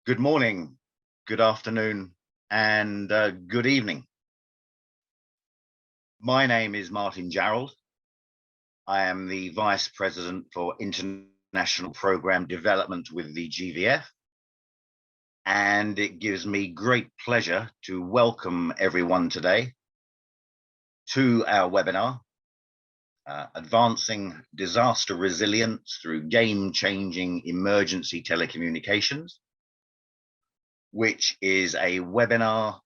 Good morning, good afternoon, and good evening. My name is Martin Jarrold. I am the Vice President for International Program Development with the GVF, and it gives me great pleasure to welcome everyone today to our webinar, Advancing Disaster Resilience Through Game-Changing Emergency Telecommunications, which is a webinar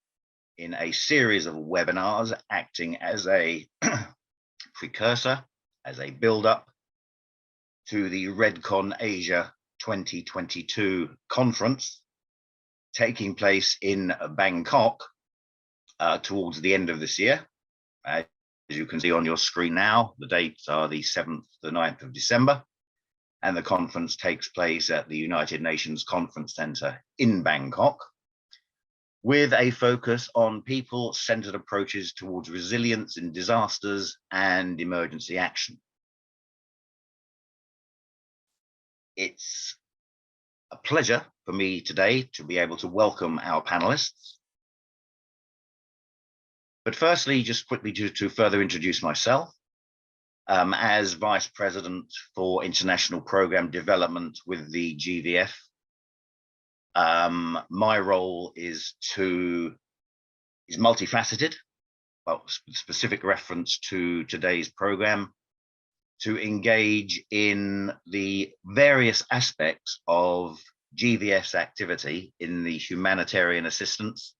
in a series of webinars acting as a precursor, as a build-up to the REDCON Asia 2022 conference taking place in Bangkok towards the end of this year. As you can see on your screen now, the dates are the 7th to the 9th of December, and the conference takes place at the United Nations Conference Center in Bangkok, with a focus on people-centered approaches towards resilience in disasters and emergency action. It's a pleasure for me today to be able to welcome our panelists. But firstly, just quickly to further introduce myself, as Vice President for International Program Development with the GVF, my role is multifaceted, well, specific reference to today's program, to engage in the various aspects of GVF's activity in the humanitarian assistance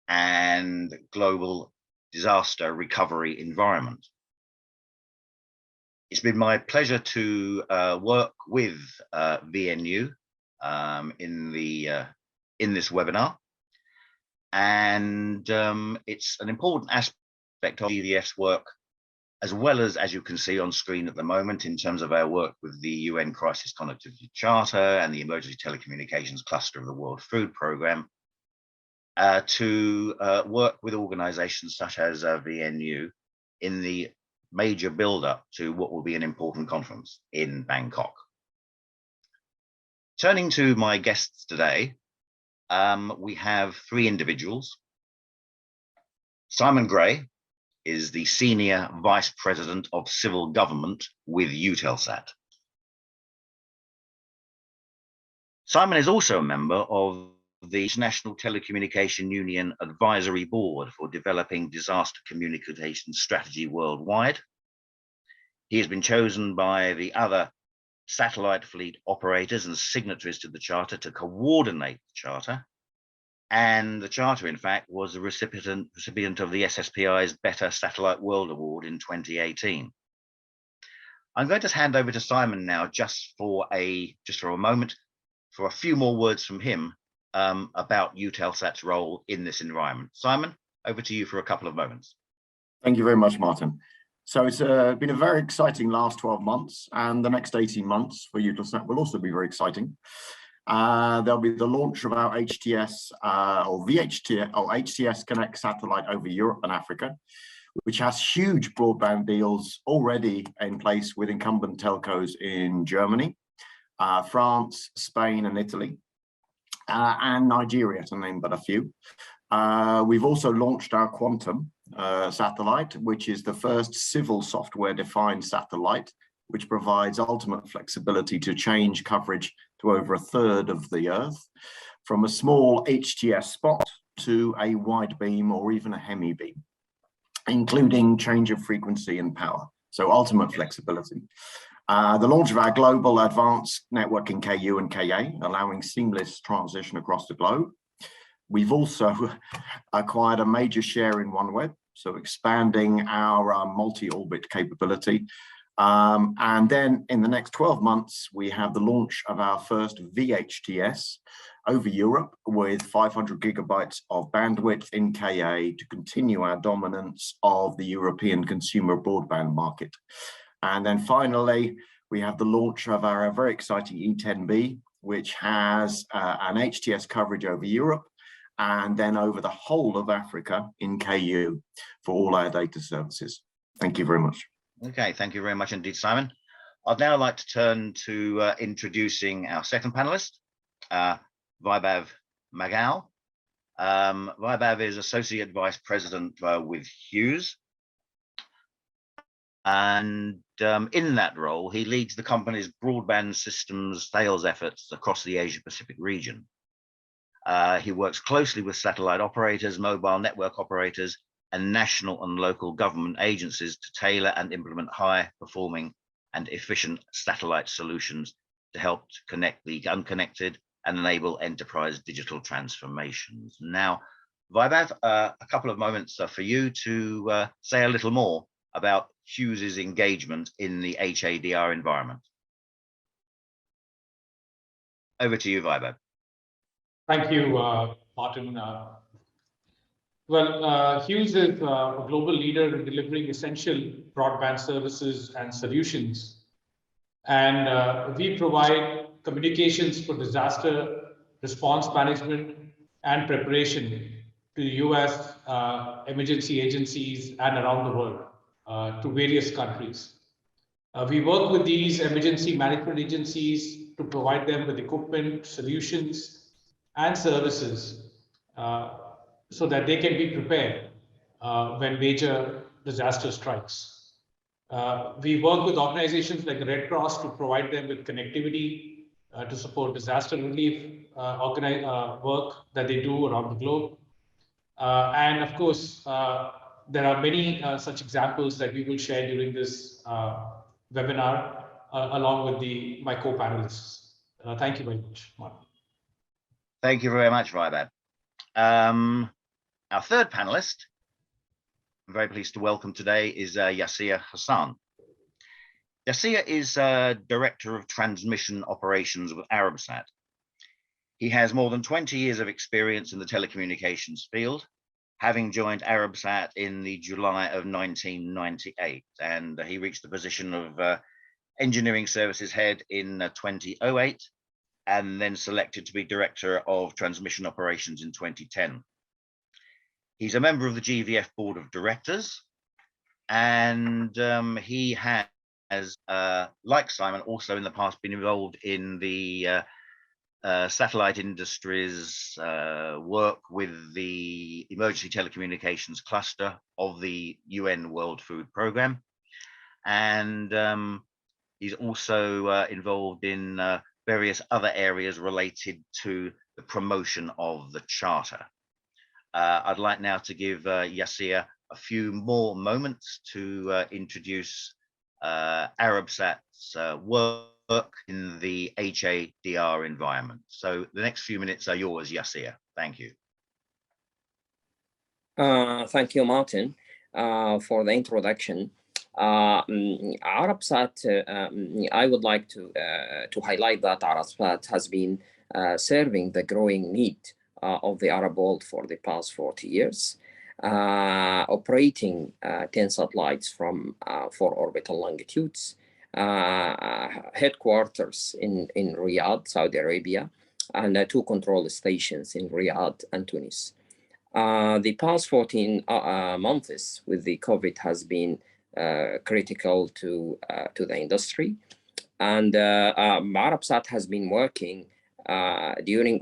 and global disaster recovery environment. It's been my pleasure to work with VNU in this webinar, and it's an important aspect of GVF's work, as well as you can see on screen at the moment, in terms of our work with the UN Crisis Connectivity Charter and the Emergency Telecommunications Cluster of the World Food Programme, to work with organizations such as VNU in the major build-up to what will be an important conference in Bangkok. Turning to my guests today, we have three individuals. Simon Gray is the Senior Vice President of Civil Government with Eutelsat. Simon is also a member of the International Telecommunication Union Advisory Board for developing disaster communication strategy worldwide. He has been chosen by the other satellite fleet operators and signatories to the Charter to coordinate the Charter. And the Charter, in fact, was a recipient of the SSPI's Better Satellite World Award in 2018. I'm going to hand over to Simon now just for a moment, for a few more words from him about Eutelsat's role in this environment. Simon, over to you for a couple of moments. Thank you very much, Martin. So it's been a very exciting last 12 months, and the next 18 months for Eutelsat will also be very exciting. There'll be the launch of our HTS or HTS Connect satellite over Europe and Africa, which has huge broadband deals already in place with incumbent telcos in Germany, France, Spain, and Italy, and Nigeria, to name but a few. We've also launched our Quantum satellite, which is the first civil software-defined satellite, which provides ultimate flexibility to change coverage to over a third of the Earth, from a small HTS spot to a wide beam or even a hemi beam, including change of frequency and power. So ultimate flexibility. The launch of our global advanced network in KU and KA, allowing seamless transition across the globe. We've also acquired a major share in OneWeb, so expanding our multi-orbit capability. And then in the next 12 months, we have the launch of our first VHTS over Europe with 500 gigabytes of bandwidth in KA to continue our dominance of the European consumer broadband market. And then finally, we have the launch of our very exciting E10B, which has an HTS coverage over Europe and then over the whole of Africa in KU for all our data services. Thank you very much. Okay, thank you very much indeed, Simon. I'd now like to turn to introducing our second panelist, Vaibhav Magal. Vaibhav is Associate Vice President with Hughes. And in that role, he leads the company's broadband systems sales efforts across the Asia Pacific region. He works closely with satellite operators, mobile network operators, and national and local government agencies to tailor and implement high-performing and efficient satellite solutions to help connect the unconnected and enable enterprise digital transformations. Now, Vaibhav, a couple of moments for you to say a little more about Hughes's engagement in the HADR environment. Over to you, Vaibhav. Thank you, Martin. Hughes is a global leader in delivering essential broadband services and solutions. And we provide communications for disaster response management and preparation to US emergency agencies and around the world, to various countries. We work with these emergency management agencies to provide them with equipment, solutions, and services so that they can be prepared when major disaster strikes. We work with organizations like the Red Cross to provide them with connectivity to support disaster relief work that they do around the globe. And of course, there are many such examples that we will share during this webinar along with my co-panelists. Thank you very much, Martin. Thank you very much, Vaibhav. Our third panelist, I'm very pleased to welcome today, is Yasir Hassan. Yasir is Director of Transmission Operations with Arabsat. He has more than 20 years of experience in the telecommunications field, having joined Arabsat in the July of 1998, and he reached the position of Engineering Services Head in 2008, and then selected to be Director of Transmission Operations in 2010. He's a member of the GVF Board of Directors, and he has, like Simon, also in the past been involved in the satellite industry's work with the Emergency Telecommunications Cluster of the UN World Food Programme. And he's also involved in various other areas related to the promotion of the Charter. I'd like now to give Yasir a few more moments to introduce Arabsat's work in the HADR environment. So the next few minutes are yours, Yasir. Thank you. Thank you, Martin, for the introduction. Arabsat, I would like to highlight that Arabsat has been serving the growing need of the Arab world for the past 40 years, operating 10 satellites from 4 orbital longitudes, headquarters in Riyadh, Saudi Arabia, and 2 control stations in Riyadh and Tunis. The past 14 months with the COVID has been critical to the industry, and Arabsat has been working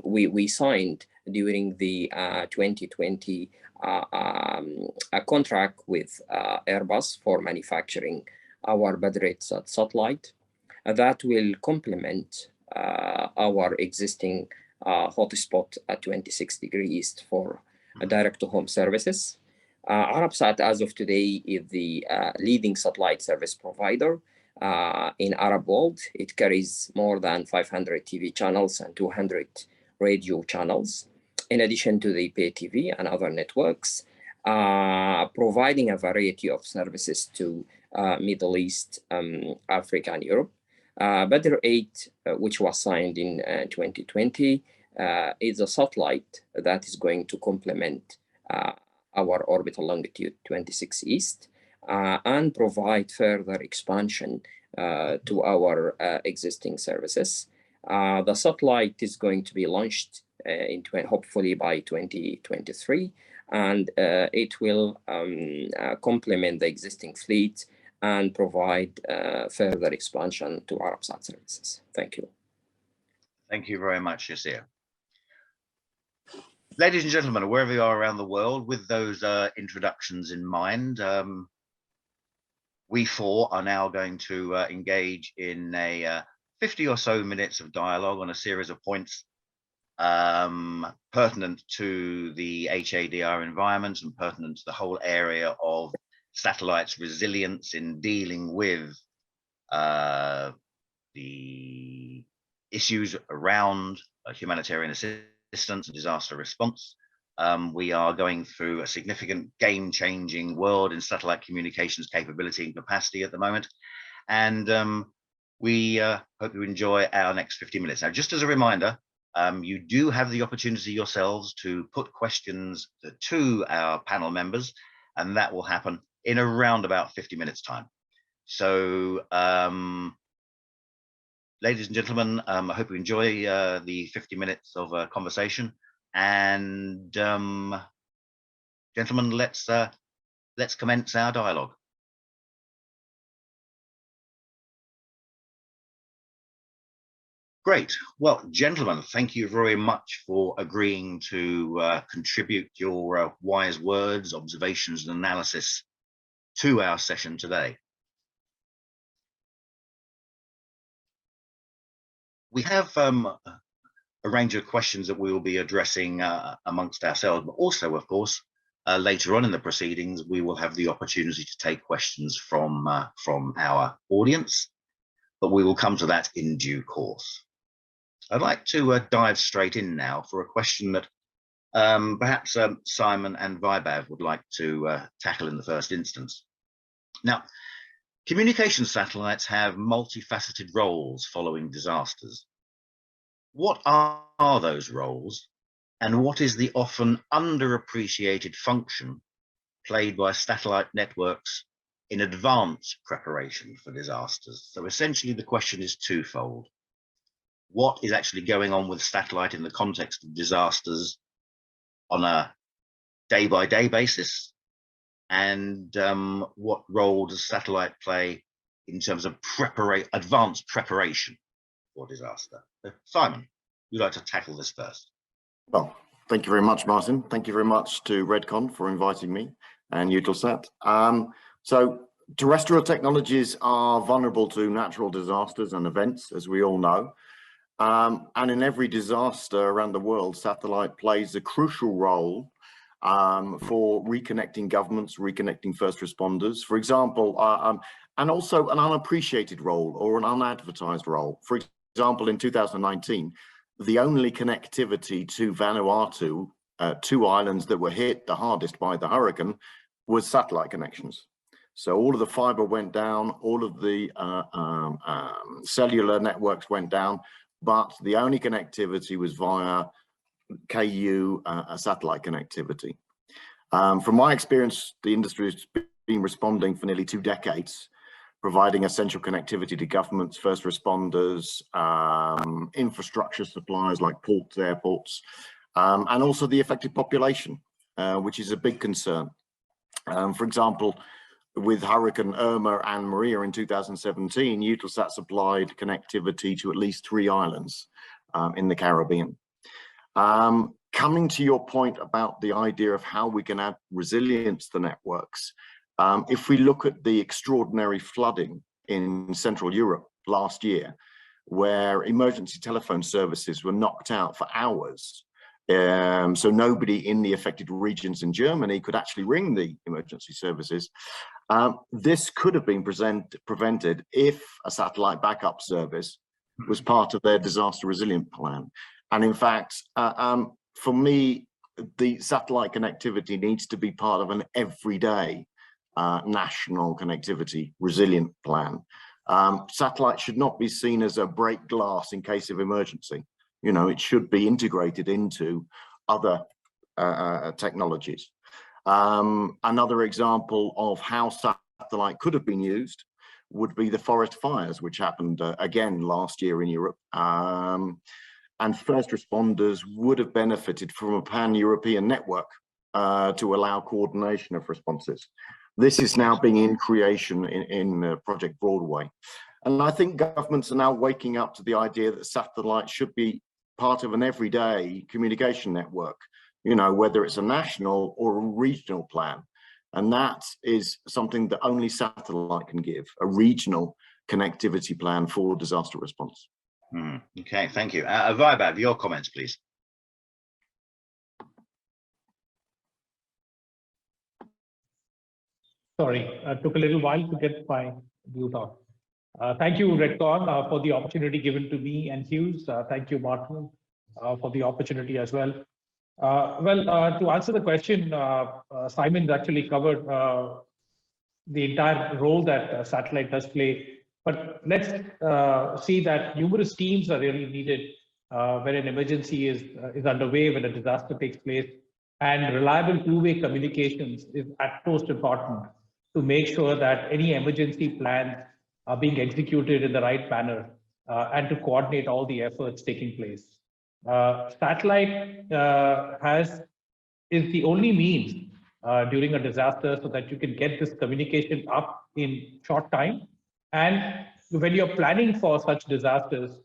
we signed during the 2020 a contract with Airbus for manufacturing our Badr-8 satellite that will complement our existing hotspot at 26 degrees east for direct-to-home services. Arabsat, as of today, is the leading satellite service provider in Arab world. It carries more than 500 TV channels and 200 radio channels, in addition to the pay TV and other networks, providing a variety of services to Middle East, Africa, and Europe. Badr-8, which was signed in 2020, is a satellite that is going to complement our orbital longitude 26 east and provide further expansion to our existing services. The satellite is going to be launched hopefully by 2023, and it will complement the existing fleet and provide further expansion to Arabsat services. Thank you. Thank you very much, Yasir. Ladies and gentlemen, wherever you are around the world, with those introductions in mind, we four are now going to engage in a 50 or so minutes of dialogue on a series of points pertinent to the HADR environment and pertinent to the whole area of satellites' resilience in dealing with the issues around humanitarian assistance and disaster response. We are going through a significant game-changing world in satellite communications capability and capacity at the moment. And we hope you enjoy our next 50 minutes. Now, just as a reminder, you do have the opportunity yourselves to put questions to our panel members, and that will happen in around about 50 minutes time. So, ladies and gentlemen, I hope you enjoy the 50 minutes of conversation. And gentlemen, let's commence our dialogue. Great. Well, gentlemen, thank you very much for agreeing to contribute your wise words, observations, and analysis to our session today. We have a range of questions that we will be addressing amongst ourselves, but also, of course, later on in the proceedings, we will have the opportunity to take questions from our audience, but we will come to that in due course. I'd like to dive straight in now for a question that perhaps Simon and Vaibhav would like to tackle in the first instance. Now, communication satellites have multifaceted roles following disasters. What are those roles, and what is the often underappreciated function played by satellite networks in advance preparation for disasters? So essentially the question is twofold. What is actually going on with satellite in the context of disasters on a day-by-day basis? And what role does satellite play in terms of advanced preparation for disaster? Simon, you'd like to tackle this first? Well, thank you very much, Martin. Thank you very much to REDCON for inviting me and Eutelsat. So terrestrial technologies are vulnerable to natural disasters and events, as we all know. And in every disaster around the world, satellite plays a crucial role for reconnecting governments, reconnecting first responders, for example, and also an unappreciated role or an unadvertised role. For example, in 2019, the only connectivity to Vanuatu, two islands that were hit the hardest by the hurricane, was satellite connections. So all of the fiber went down, all of the cellular networks went down, but the only connectivity was via KU satellite connectivity. From my experience, the industry has been responding for nearly 2 decades, providing essential connectivity to governments, first responders, infrastructure suppliers like ports, airports, and also the affected population, which is a big concern. For example, with Hurricane Irma and Maria in 2017, Eutelsat supplied connectivity to at least 3 islands in the Caribbean. Coming to your point about the idea of how we can add resilience to networks, if we look at the extraordinary flooding in Central Europe last year, where emergency telephone services were knocked out for hours, so nobody in the affected regions in Germany could actually ring the emergency services, this could have been prevented if a satellite backup service was part of their disaster resilient plan. And in fact, for me, the satellite connectivity needs to be part of an everyday national connectivity resilient plan. Satellite should not be seen as a break glass in case of emergency. You know, it should be integrated into other technologies. Another example of how satellite could have been used would be the forest fires, which happened again last year in Europe. And first responders would have benefited from a pan-European network to allow coordination of responses. This is now being in creation in Project Broadway. And I think governments are now waking up to the idea that satellite should be part of an everyday communication network you know, whether it's a national or a regional plan. And that is something that only satellite can give, a regional connectivity plan for disaster response. Okay, thank you. Vaibhav, your comments, please. Sorry, took a little while to get my mute on. Thank you, REDCON, for the opportunity given to me, and Hughes. Thank you, Martin, for the opportunity as well. To answer the question, Simon's actually covered the entire role that satellite does play. But let's see that numerous teams are really needed when an emergency is underway, when a disaster takes place, and reliable two-way communications is at most important to make sure that any emergency plans are being executed in the right manner and to coordinate all the efforts taking place. Satellite is the only means during a disaster so that you can get this communication up in short time. And when you're planning for such disasters,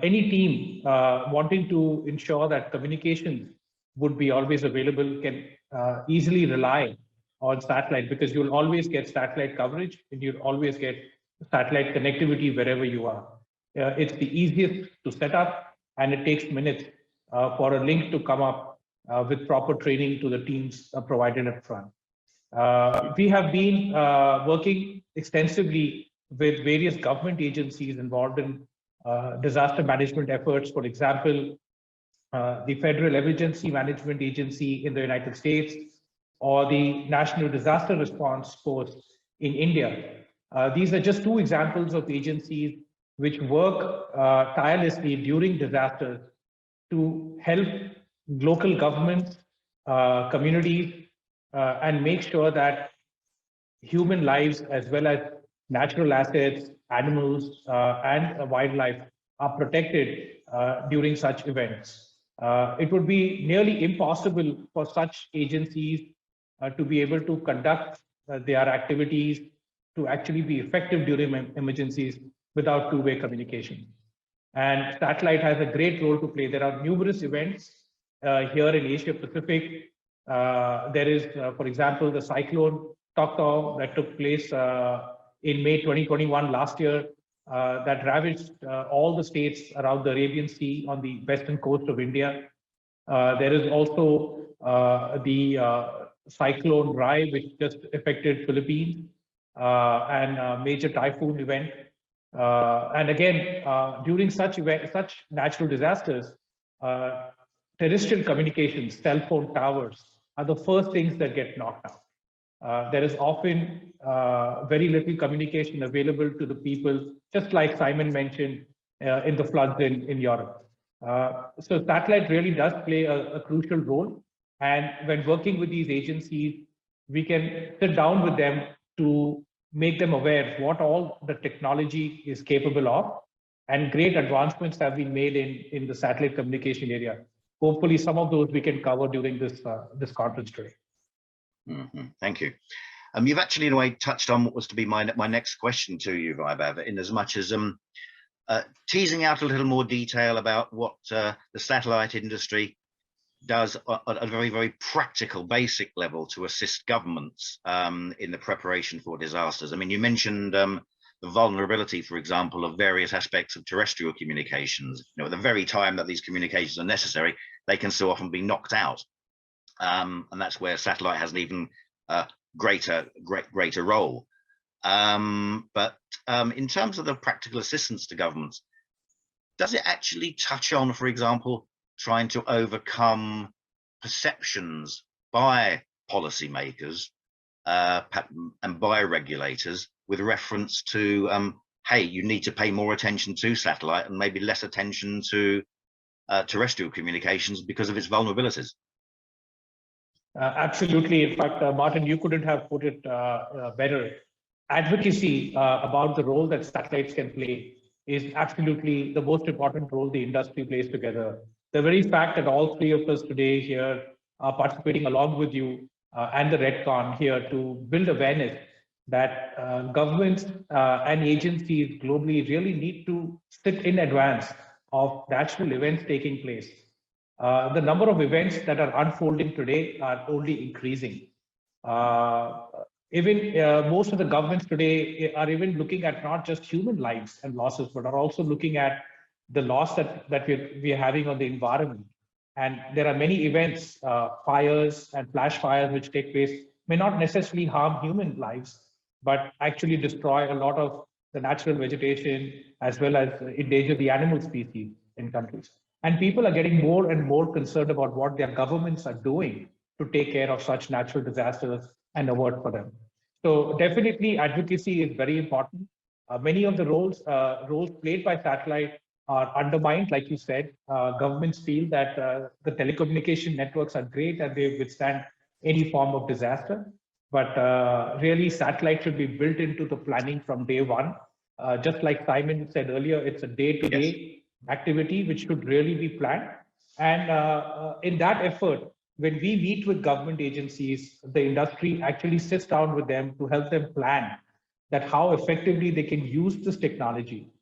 any team wanting to ensure that communications would be always available can easily rely on satellite, because you'll always get satellite coverage and you'll always get satellite connectivity wherever you are. It's the easiest to set up, and it takes minutes for a link to come up with proper training to the teams provided up front. We have been working extensively with various government agencies involved in disaster management efforts. For example, the Federal Emergency Management Agency in the United States, or the National Disaster Response Force in India. These are just two examples of agencies which work tirelessly during disasters to help local governments, communities, and make sure that human lives as well as natural assets, animals, and wildlife are protected during such events. It would be nearly impossible for such agencies to be able to conduct their activities to actually be effective during emergencies without two-way communication. And satellite has a great role to play. There are numerous events here in Asia Pacific. There is, for example, the cyclone Tokto that took place in May 2021 last year that ravaged all the states around the Arabian Sea on the western coast of India. There is also the cyclone Rai, which just affected Philippines, and a major typhoon event. And again, during such natural disasters, terrestrial communications, cell phone towers are the first things that get knocked out. There is often very little communication available to the people, just like Simon mentioned in the floods in Europe. So satellite really does play a crucial role. And when working with these agencies, we can sit down with them to make them aware what all the technology is capable of. And great advancements have been made in the satellite communication area. Hopefully, some of those we can cover during this conference today. Thank you. You've actually, in a way, touched on what was to be my next question to you, Vaibhav, in as much as teasing out a little more detail about what the satellite industry does at a very, very practical, basic level to assist governments in the preparation for disasters. I mean, you mentioned the vulnerability, for example, of various aspects of terrestrial communications. You know, at the very time that these communications are necessary, they can so often be knocked out. And that's where satellite has an even greater role. But in terms of the practical assistance to governments, does it actually touch on, for example, trying to overcome perceptions by policymakers and by regulators with reference to, hey, you need to pay more attention to satellite and maybe less attention to terrestrial communications because of its vulnerabilities? Absolutely. In fact, Martin, you couldn't have put it better. Advocacy about the role that satellites can play is absolutely the most important role the industry plays together. The very fact that all three of us today here are participating along with you and the REDCON here to build awareness that governments and agencies globally really need to sit in advance of natural events taking place. the number of events that are unfolding today are only increasing. Even most of the governments today are even looking at not just human lives and losses, but are also looking at the loss that we are having on the environment. And there are many events, fires and flash fires, which take place, may not necessarily harm human lives, but actually destroy a lot of the natural vegetation as well as endanger the animal species in countries. And people are getting more and more concerned about what their governments are doing to take care of such natural disasters and avert for them. So definitely advocacy is very important. Many of the roles played by satellite are undermined, like you said. Governments feel that the telecommunication networks are great and they withstand any form of disaster. But really, satellite should be built into the planning from day one. Just like Simon said earlier, it's a day-to-day activity which should really be planned. And in that effort, when we meet with government agencies, the industry actually sits down with them to help them plan that how effectively they can use this technology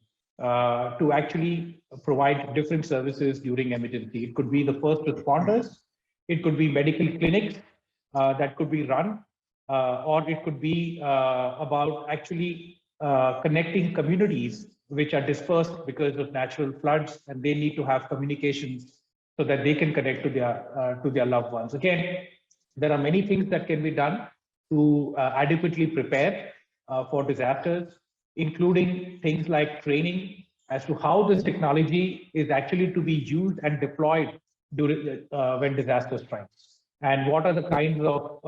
to actually provide different services during emergency. It could be the first responders, it could be medical clinics that could be run, or it could be about actually connecting communities which are dispersed because of natural floods, and they need to have communications so that they can connect to their loved ones. Again, there are many things that can be done to adequately prepare for disasters, including things like training as to how this technology is actually to be used and deployed during when disaster strikes, and what are the kinds of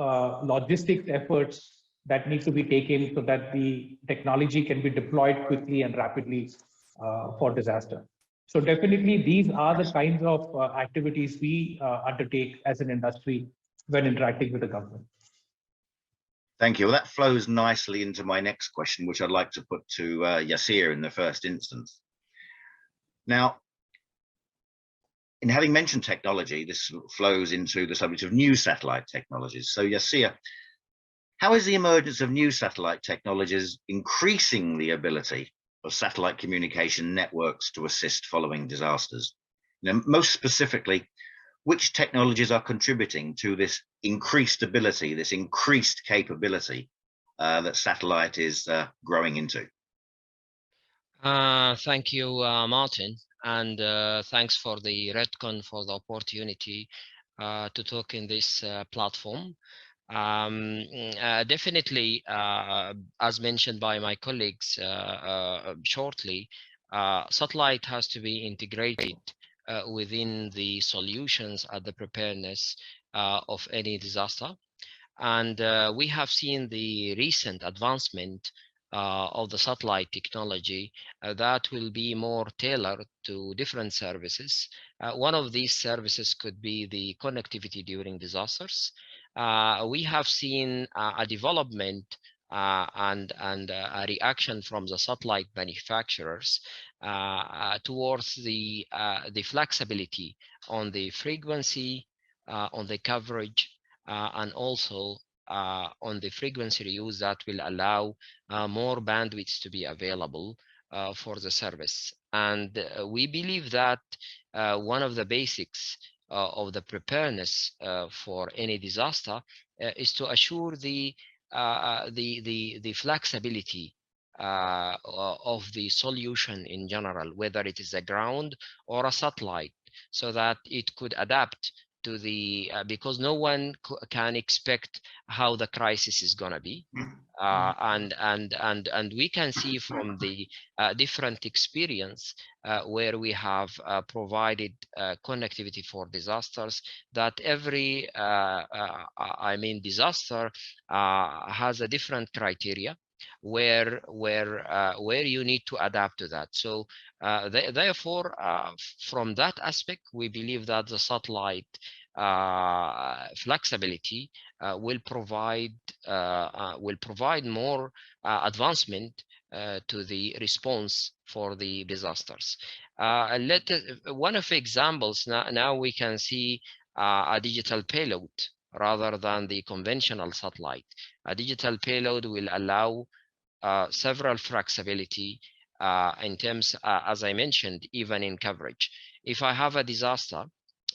logistics efforts that need to be taken so that the technology can be deployed quickly and rapidly for disaster. So definitely these are the kinds of activities we undertake as an industry when interacting with the government. Thank you. Well, that flows nicely into my next question, which I'd like to put to Yasir in the first instance. Now, in having mentioned technology, this flows into the subject of new satellite technologies. So Yasir, how is the emergence of new satellite technologies increasing the ability of satellite communication networks to assist following disasters? Most specifically, which technologies are contributing to this increased ability, this increased capability that satellite is growing into? Thank you, Martin, and thanks for the REDCON for the opportunity to talk in this platform. Definitely, as mentioned by my colleagues shortly, satellite has to be integrated within the solutions at the preparedness of any disaster. And we have seen the recent advancement of the satellite technology that will be more tailored to different services. One of these services could be the connectivity during disasters. We have seen a development and a reaction from the satellite manufacturers towards the flexibility on the frequency, on the coverage, and also on the frequency reuse that will allow more bandwidth to be available for the service. And we believe that one of the basics of the preparedness for any disaster is to assure the flexibility of the solution in general, whether it is a ground or a satellite, so that it could adapt to the because no one can expect how the crisis is going to be, and we can see from the different experience where we have provided connectivity for disasters, that every disaster has a different criteria where you need to adapt to that. So therefore, from that aspect, we believe that the satellite flexibility will provide more advancement to the response for the disasters. One of the examples now we can see a digital payload rather than the conventional satellite. A digital payload will allow several flexibility in terms, as I mentioned, even in coverage. If I have a disaster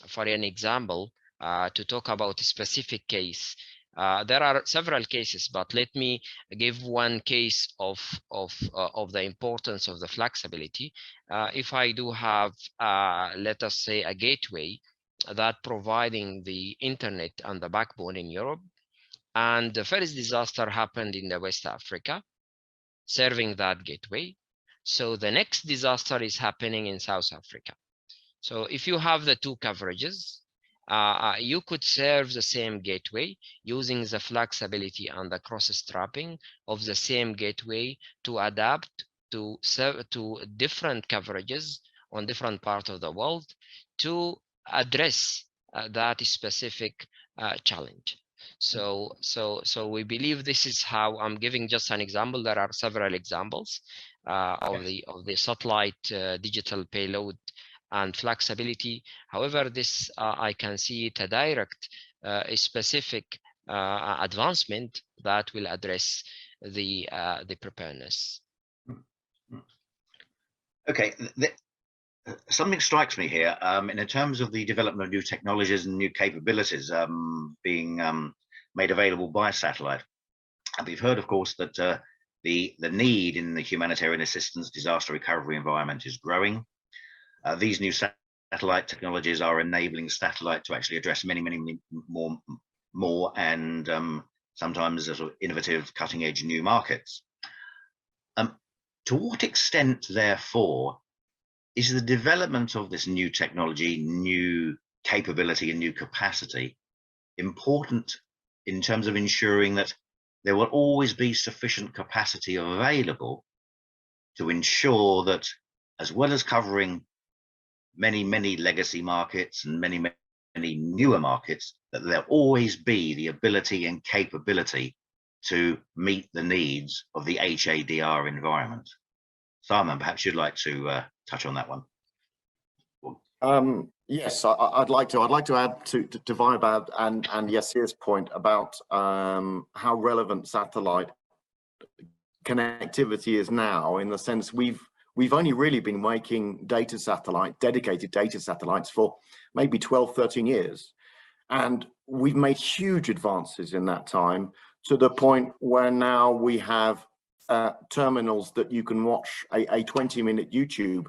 for an example, to talk about a specific case. There are several cases, but let me give one case of the importance of the flexibility. If I do have, let us say, a gateway that providing the internet and the backbone in Europe, and the first disaster happened in the West Africa, serving that gateway. So the next disaster is happening in South Africa. So if you have the two coverages, you could serve the same gateway using the flexibility and the cross-strapping of the same gateway to adapt to different coverages on different parts of the world to address that specific challenge. So we believe this is how I'm giving just an example. There are several examples of the satellite digital payload and flexibility. However, this I can see it a direct, a specific advancement that will address the preparedness. Okay, something strikes me here in terms of the development of new technologies and new capabilities being made available by satellite. And we've heard, of course, that the need in the humanitarian assistance disaster recovery environment is growing. These new satellite technologies are enabling satellite to actually address many more and sometimes sort of innovative, cutting-edge new markets. To what extent, therefore, is the development of this new technology, new capability, and new capacity important in terms of ensuring that there will always be sufficient capacity available to ensure that, as well as covering many legacy markets and many newer markets, that there'll always be the ability and capability to meet the needs of the HADR environment? Simon, perhaps you'd like to touch on that one. Yes, I'd like to add to Vaibhav and Yassir's point about how relevant satellite connectivity is now, in the sense we've only really been making dedicated data satellites for maybe 12, 13 years. And we've made huge advances in that time, to the point where now we have terminals that you can watch a 20-minute YouTube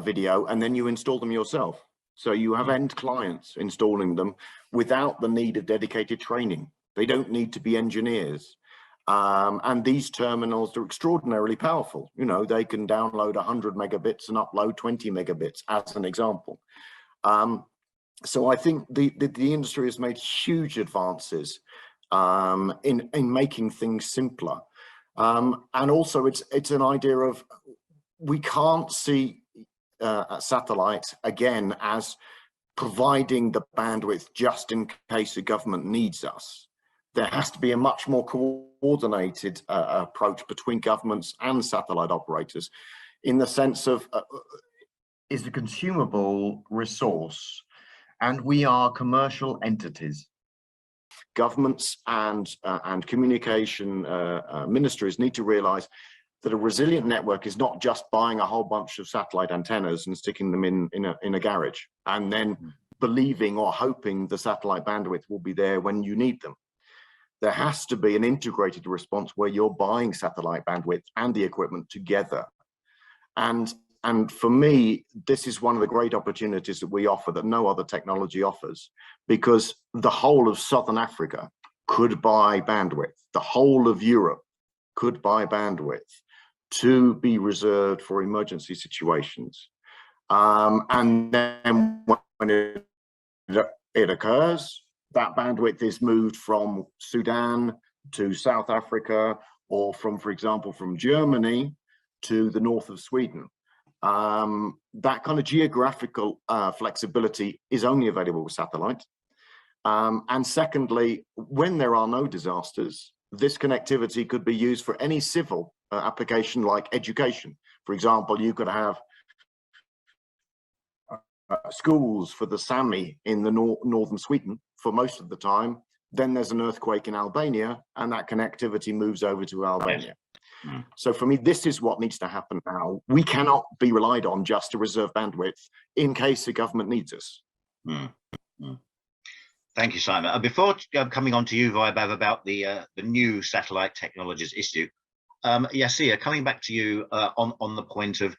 video, and then you install them yourself. So you have end clients installing them without the need of dedicated training. They don't need to be engineers. And these terminals are extraordinarily powerful. You know, they can download 100 megabits and upload 20 megabits, as an example. So I think the industry has made huge advances in making things simpler. And also it's an idea of, we can't see satellite again as providing the bandwidth just in case the government needs us. There has to be a much more coordinated approach between governments and satellite operators, in the sense of is a consumable resource, and we are commercial entities. Governments and communication ministries need to realize that a resilient network is not just buying a whole bunch of satellite antennas and sticking them in a garage, and then believing or hoping the satellite bandwidth will be there when you need them. There has to be an integrated response where you're buying satellite bandwidth and the equipment together. And for me, this is one of the great opportunities that we offer that no other technology offers, because the whole of Southern Africa could buy bandwidth. The whole of Europe could buy bandwidth to be reserved for emergency situations. And then when it occurs, that bandwidth is moved from Sudan to South Africa, or from, for example, from Germany to the north of Sweden. That kind of geographical flexibility is only available with satellite. And secondly, when there are no disasters, this connectivity could be used for any civil application, like education. For example, you could have schools for the Sami in the northern Sweden for most of the time. Then there's an earthquake in Albania, and that connectivity moves over to Albania. So for me, this is what needs to happen now. We cannot be relied on just to reserve bandwidth in case the government needs us. Mm, mm. Thank you, Simon. Before coming on to you, Vaibhav, about the new satellite technologies issue, Yasir, coming back to you on the point of,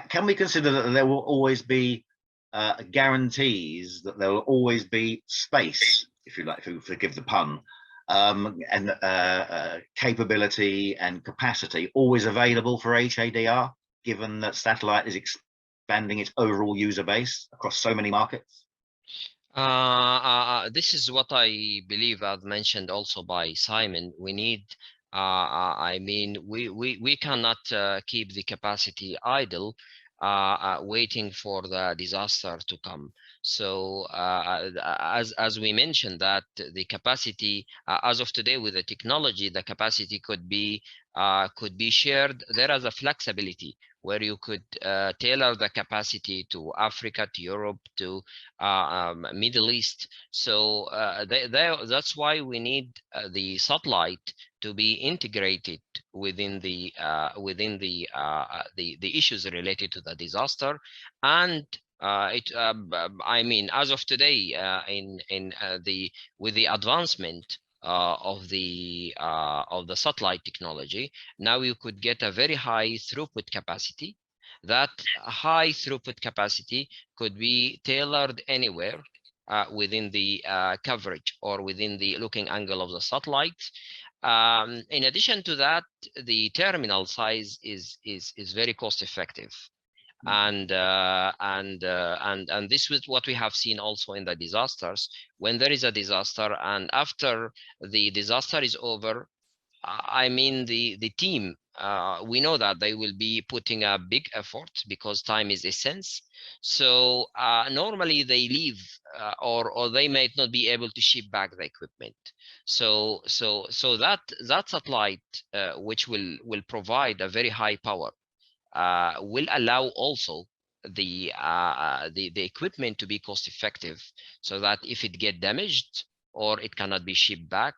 can we consider that there will always be guarantees that there will always be space, if you like, if you forgive the pun, and capability and capacity always available for HADR, given that satellite is expanding its overall user base across so many markets? This is what I believe, as mentioned also by Simon. We need, I mean, we cannot keep the capacity idle, waiting for the disaster to come. So as we mentioned, that the capacity, as of today with the technology, the capacity could be shared. There is a flexibility where you could tailor the capacity to Africa, to Europe, to Middle East. So that's why we need the satellite to be integrated within the issues related to the disaster. And I mean, as of today, with the advancement of the satellite technology, now you could get a very high throughput capacity. That high throughput capacity could be tailored anywhere within the coverage or within the looking angle of the satellite. In addition to that, the terminal size is very cost effective. And this is what we have seen also in the disasters. When there is a disaster and after the disaster is over, I mean, the team, we know that they will be putting a big effort because time is essence. So normally they leave or they might not be able to ship back the equipment. So that satellite, which will provide a very high power, will allow also the equipment to be cost effective, so that if it get damaged or it cannot be shipped back.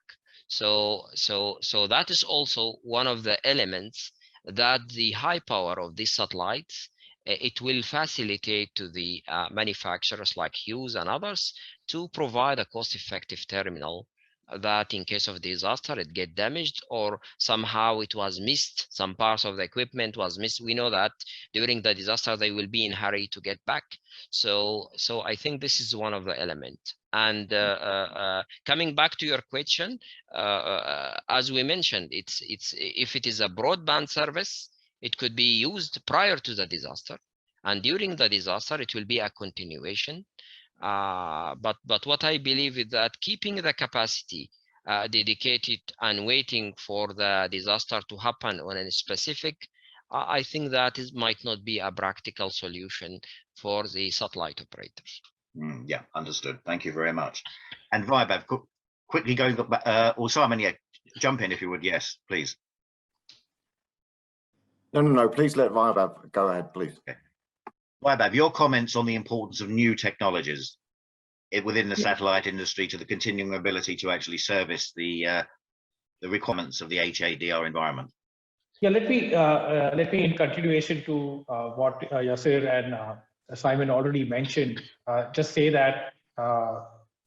So that is also one of the elements that the high power of these satellites, it will facilitate to the manufacturers like Hughes and others to provide a cost-effective terminal that in case of disaster it get damaged or somehow it was missed, some parts of the equipment was missed. We know that during the disaster they will be in hurry to get back. So I think this is one of the elements. And coming back to your question, as we mentioned, it's if it is a broadband service, it could be used prior to the disaster, and during the disaster it will be a continuation. But what I believe is that keeping the capacity dedicated and waiting for the disaster to happen on a specific, I think that might not be a practical solution for the satellite operators. Yeah, understood. Thank you very much. And Vaibhav, quickly going back, or Simon, yeah, jump in if you would. Yes, please. No. Please let Vaibhav go ahead, please. Okay. Vaibhav, your comments on the importance of new technologies within the satellite industry to the continuing ability to actually service the requirements of the HADR environment. Yeah, let me in continuation to what Yasir and Simon already mentioned, just say that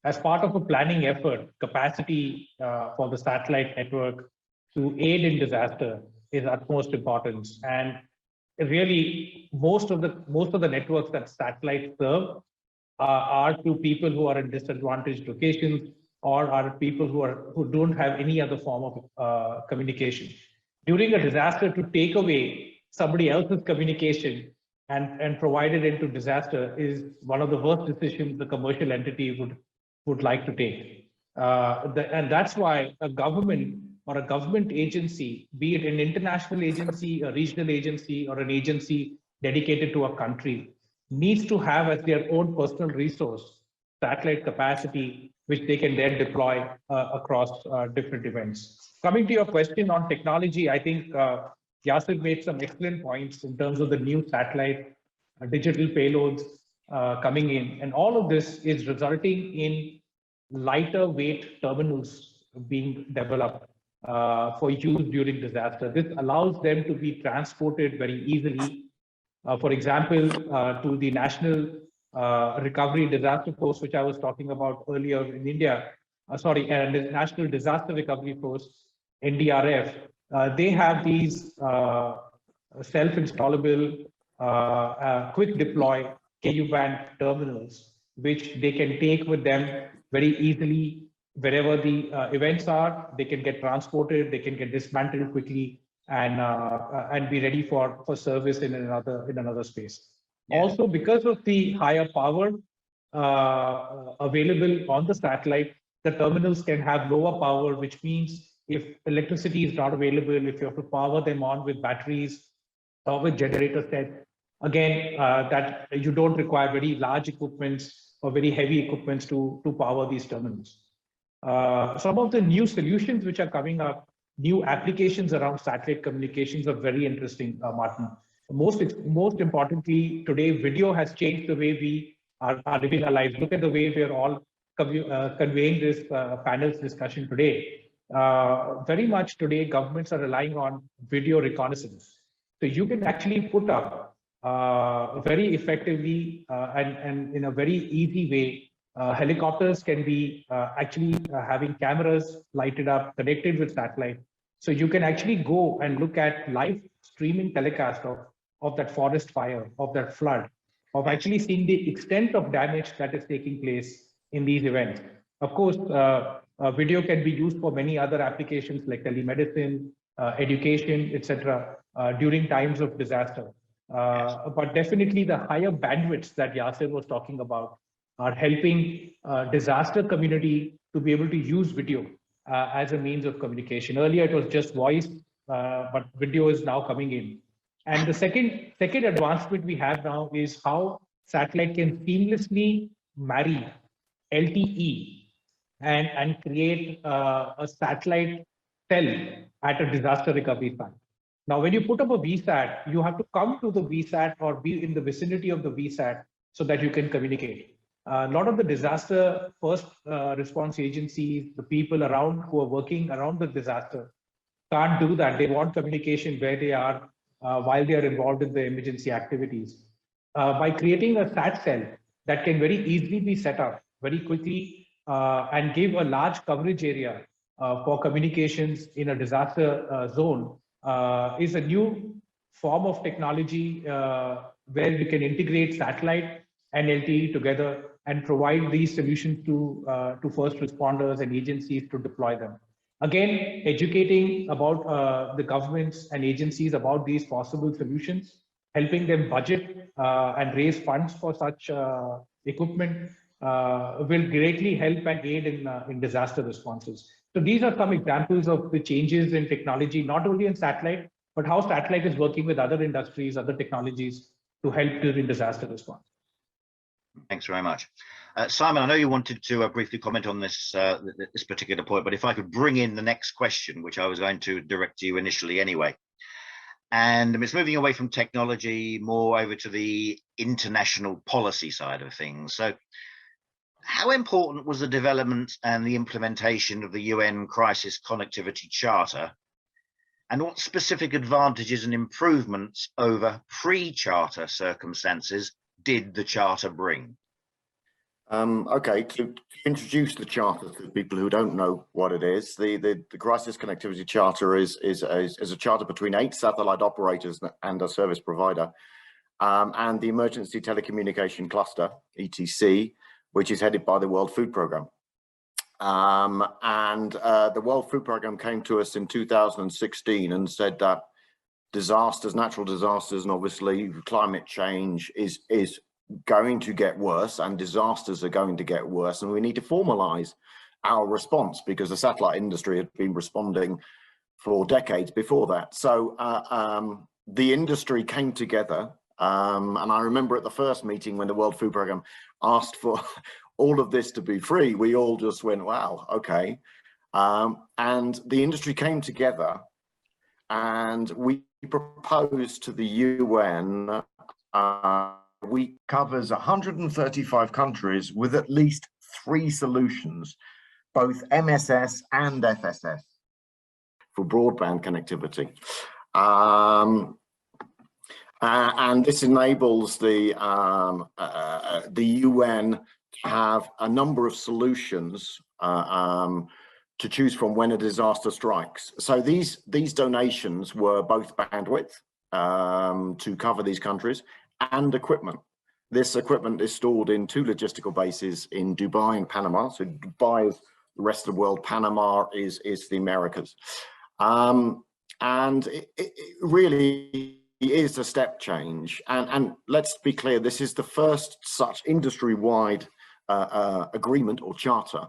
as part of a planning effort, capacity for the satellite network to aid in disaster is utmost importance. And really, most of the networks that satellites serve are to people who are in disadvantaged locations or are people who don't have any other form of communication. During a disaster, to take away somebody else's communication and provide it into disaster is one of the worst decisions the commercial entity would like to take. And that's why a government or a government agency, be it an international agency, a regional agency, or an agency dedicated to a country, needs to have as their own personal resource satellite capacity, which they can then deploy across different events. Coming to your question on technology, I think Yasir made some excellent points in terms of the new satellite digital payloads coming in. And all of this is resulting in lighter weight terminals being developed for use during disaster. This allows them to be transported very easily. For example, to the National Recovery Disaster Force, which I was talking about earlier in India, and the National Disaster Recovery Force, NDRF, they have these self-installable, quick deploy KU-band terminals, which they can take with them very easily wherever the events are. They can get transported, they can get dismantled quickly, and be ready for service in another space. Yeah. Also, because of the higher power available on the satellite, the terminals can have lower power, which means if electricity is not available, if you have to power them on with batteries or with generator sets, again, that you don't require very large equipments or very heavy equipments to power these terminals. Some of the new solutions which are coming up, new applications around satellite communications are very interesting, Martin. Most importantly, today, video has changed the way we are living our lives. Look at the way we are all conveying this panel's discussion today. Very much today, governments are relying on video reconnaissance. So you can actually put up very effectively and in a very easy way. Helicopters can be actually having cameras lighted up, connected with satellite. So you can actually go and look at live streaming telecast of that forest fire, of that flood, of actually seeing the extent of damage that is taking place in these events. Of course, video can be used for many other applications like telemedicine, education, etc. During times of disaster. But definitely the higher bandwidths that Yasser was talking about are helping disaster community to be able to use video as a means of communication. Earlier it was just voice, but video is now coming in. And the second advancement we have now is how satellite can seamlessly marry LTE and create a satellite cell at a disaster recovery site. Now, when you put up a VSAT, you have to come to the VSAT or be in the vicinity of the VSAT so that you can communicate. A lot of the disaster first response agencies, the people around who are working around the disaster, can't do that. They want communication where they are while they are involved in the emergency activities. By creating a SAT cell that can very easily be set up very quickly and give a large coverage area for communications in a disaster zone is a new form of technology where we can integrate satellite and LTE together and provide these solutions to first responders and agencies to deploy them. Again, educating about the governments and agencies about these possible solutions, helping them budget and raise funds for such equipment will greatly help and aid in disaster responses. So these are some examples of the changes in technology, not only in satellite, but how satellite is working with other industries, other technologies to help during disaster response. Thanks very much. Simon, I know you wanted to briefly comment on this this particular point, but if I could bring in the next question, which I was going to direct to you initially anyway. And it's moving away from technology more over to the international policy side of things. So how important was the development and the implementation of the UN Crisis Connectivity Charter? And what specific advantages and improvements over pre-charter circumstances did the charter bring? Okay, to introduce the charter to people who don't know what it is, the Crisis Connectivity Charter is a charter between 8 satellite operators and a service provider, and the Emergency Telecommunication Cluster, ETC, which is headed by the World Food Programme. The World Food Programme came to us in 2016 and said that disasters, natural disasters, and obviously climate change is going to get worse, and disasters are going to get worse, and we need to formalize our response because the satellite industry had been responding for decades before that. So the industry came together, and I remember at the first meeting when the World Food Programme asked for all of this to be free, we all just went, wow, okay. And the industry came together and we proposed to the UN we covers 135 countries with at least 3 solutions, both MSS and FSS for broadband connectivity. And this enables the UN to have a number of solutions to choose from when a disaster strikes. So these donations were both bandwidth to cover these countries and equipment. This equipment is stored in 2 logistical bases in Dubai and Panama. So Dubai is the rest of the world, Panama is the Americas. And it really is a step change. And let's be clear, this is the first such industry-wide agreement or charter.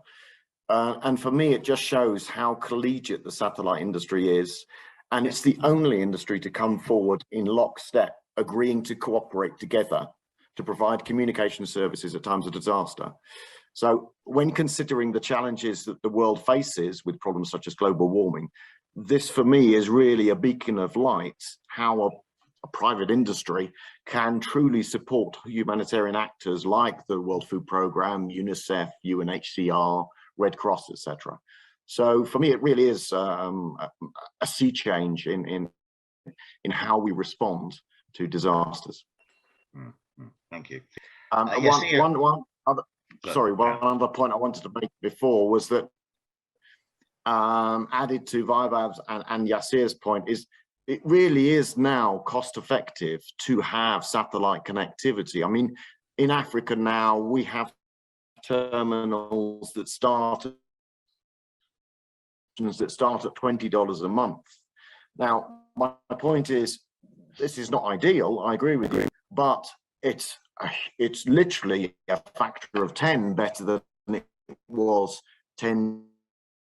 And for me, it just shows how collegiate the satellite industry is. And it's the only industry to come forward in lockstep, agreeing to cooperate together to provide communication services at times of disaster. So when considering the challenges that the world faces with problems such as global warming, this for me is really a beacon of light, how a private industry can truly support humanitarian actors like the World Food Programme, UNICEF, UNHCR, Red Cross, etc. So for me, it really is a sea change in how we respond to disasters. Thank you. One other point I wanted to make before was that added to Vaibhav's and Yasir's point is it really is now cost effective to have satellite connectivity. I mean, in Africa now we have terminals that start at $20 a month. Now, my point is, this is not ideal, I agree with you, but it's literally a factor of 10 better than it was 10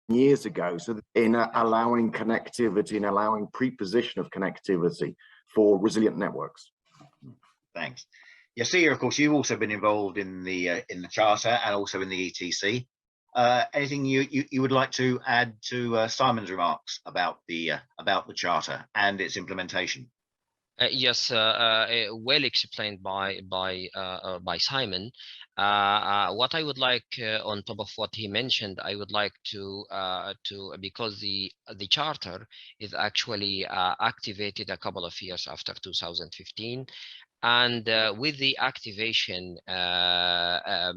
years ago. So in allowing connectivity and allowing preposition of connectivity for resilient networks. Thanks. Yasir, of course, you've also been involved in the charter and also in the ETC. Anything you would like to add to Simon's remarks about the charter and its implementation? Yes, well explained by Simon. What I would like, on top of what he mentioned, I would like to because the charter is actually activated a couple of years after 2015. And with the activation, I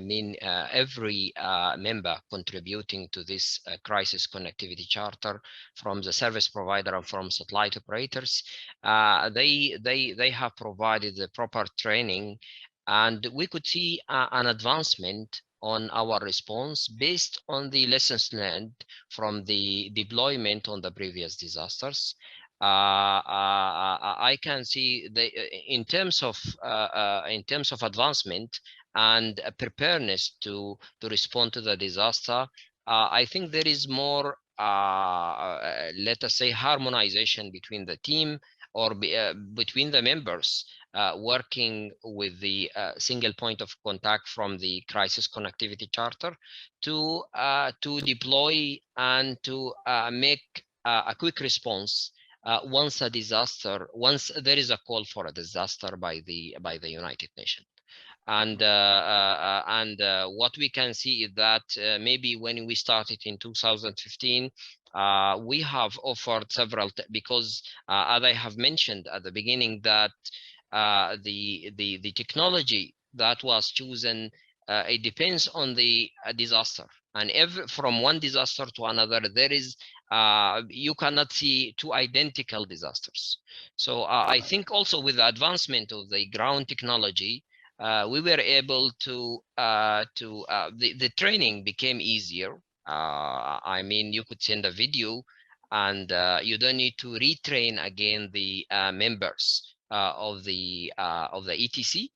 mean, every member contributing to this crisis connectivity charter, from the service provider and from satellite operators, they have provided the proper training, and we could see an advancement on our response based on the lessons learned from the deployment on the previous disasters. I can see in terms of advancement and preparedness to respond to the disaster. I think there is more, let us say, harmonization between the team or between the members working with the single point of contact from the crisis connectivity charter to deploy and to make a quick response once there is a call for a disaster by the United Nations. And what we can see is that maybe when we started in 2015, we have offered several, because as I have mentioned at the beginning, that the technology that was chosen, it depends on the disaster, and from one disaster to another, there is you cannot see 2 identical disasters. So I think also with the advancement of the ground technology, we were able to the training became easier. I mean, you could send a video and you don't need to retrain again the members of the ETC.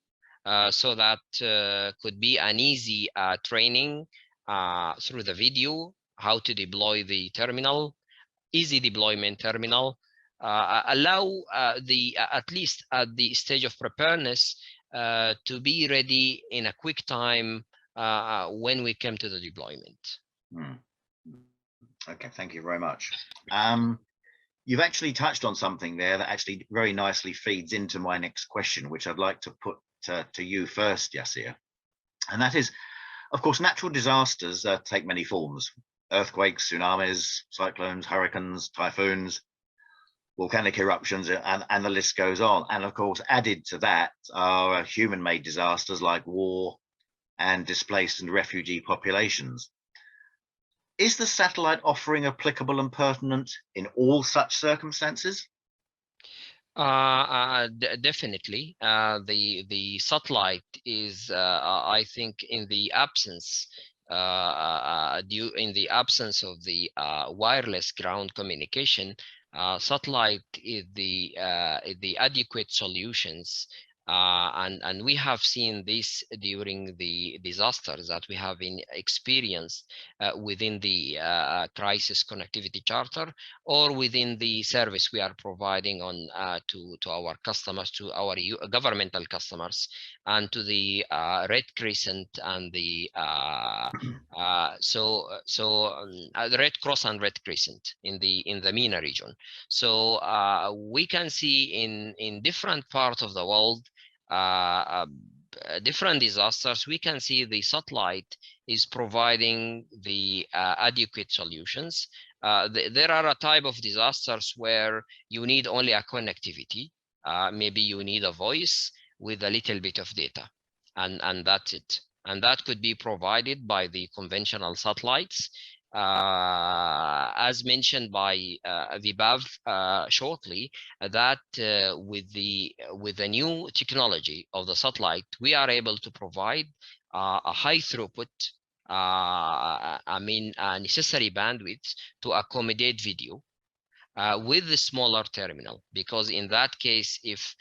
So that could be an easy training through the video, how to deploy the terminal, easy deployment terminal, allow at least at the stage of preparedness to be ready in a quick time when we come to the deployment. Okay, thank you very much. You've actually touched on something there that actually very nicely feeds into my next question, which I'd like to put to you first, Yasir. And that is, of course, natural disasters take many forms: earthquakes, tsunamis, cyclones, hurricanes, typhoons. volcanic eruptions, and the list goes on. And of course, added to that are human-made disasters like war and displaced and refugee populations. Is the satellite offering applicable and pertinent in all such circumstances? Definitely. The satellite is, I think, in the absence of the wireless ground communication, satellite is the adequate solutions. And we have seen this during the disasters that we have experienced within the crisis connectivity charter, or within the service we are providing on to our customers, to our governmental customers, and to the Red Crescent and the the Red Cross and Red Crescent in the MENA region. So we can see in different parts of the world, different disasters, we can see the satellite is providing the adequate solutions. There are a type of disasters where you need only a connectivity. Maybe you need a voice with a little bit of data, and that's it. And that could be provided by the conventional satellites. As mentioned by Vibhav shortly, that with the new technology of the satellite, we are able to provide a high throughput, necessary bandwidth to accommodate video with the smaller terminal. Because in that case, if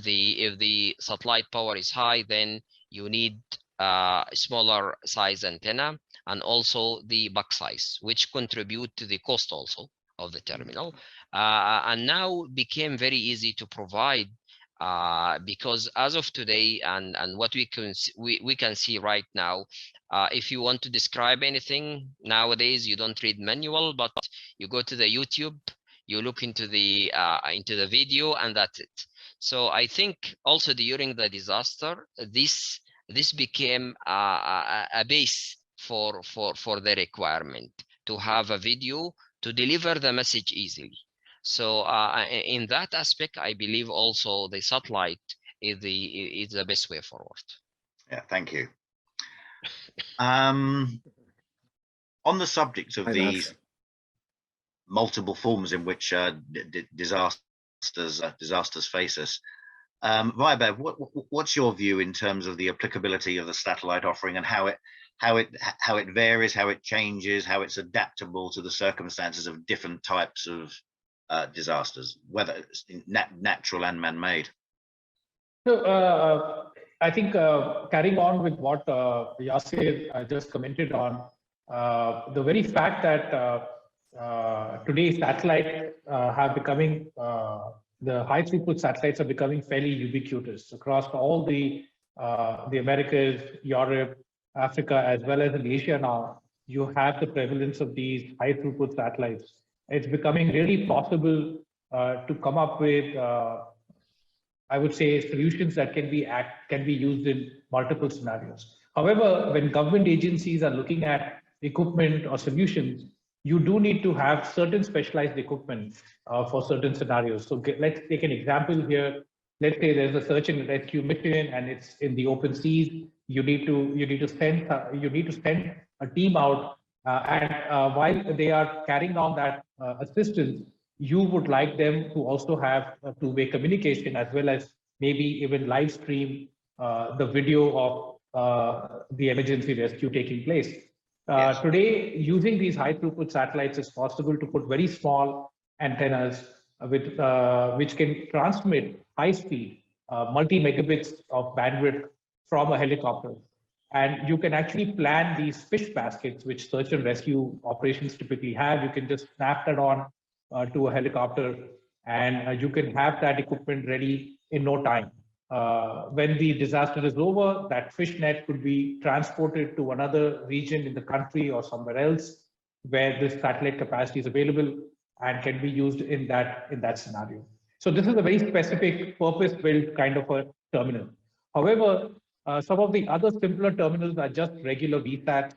the satellite power is high, then you need smaller size antenna, and also the box size, which contribute to the cost also of the terminal. And now became very easy to provide, because as of today, and what we can see right now, if you want to describe anything nowadays, you don't read manual, but you go to the YouTube, you look into the video, and that's it. So I think also during the disaster, this became a base for the requirement to have a video to deliver the message easily. So in that aspect, I believe also the satellite is the best way forward. Yeah, thank you. On the subject of these multiple forms in which disasters face us, Vibhav, what's your view in terms of the applicability of the satellite offering, and how it varies, how it changes, how it's adaptable to the circumstances of different types of disasters, whether it's natural and man-made? So I think carrying on with what Yasir just commented on, the very fact that today satellites have becoming the high throughput satellites are becoming fairly ubiquitous across all the Americas, Europe, Africa, as well as in Asia now. You have the prevalence of these high throughput satellites. It's becoming really possible to come up with, I would say, solutions that can be used in multiple scenarios. However, when government agencies are looking at equipment or solutions, you do need to have certain specialized equipment for certain scenarios. So let's take an example here. Let's say there's a search and rescue mission and it's in the open seas. You need to send a team out, and while they are carrying on that assistance, you would like them to also have two-way communication, as well as maybe even live stream the video of the emergency rescue taking place. Yes. Today, using these high throughput satellites, it's possible to put very small antennas with which can transmit high speed, multi-megabits of bandwidth from a helicopter. And you can actually plan these fish baskets, which search and rescue operations typically have. You can just snap that on to a helicopter, and you can have that equipment ready in no time. When the disaster is over, that fish net could be transported to another region in the country or somewhere else where this satellite capacity is available and can be used in that scenario. So this is a very specific purpose-built kind of a terminal. However, some of the other simpler terminals are just regular VSAT.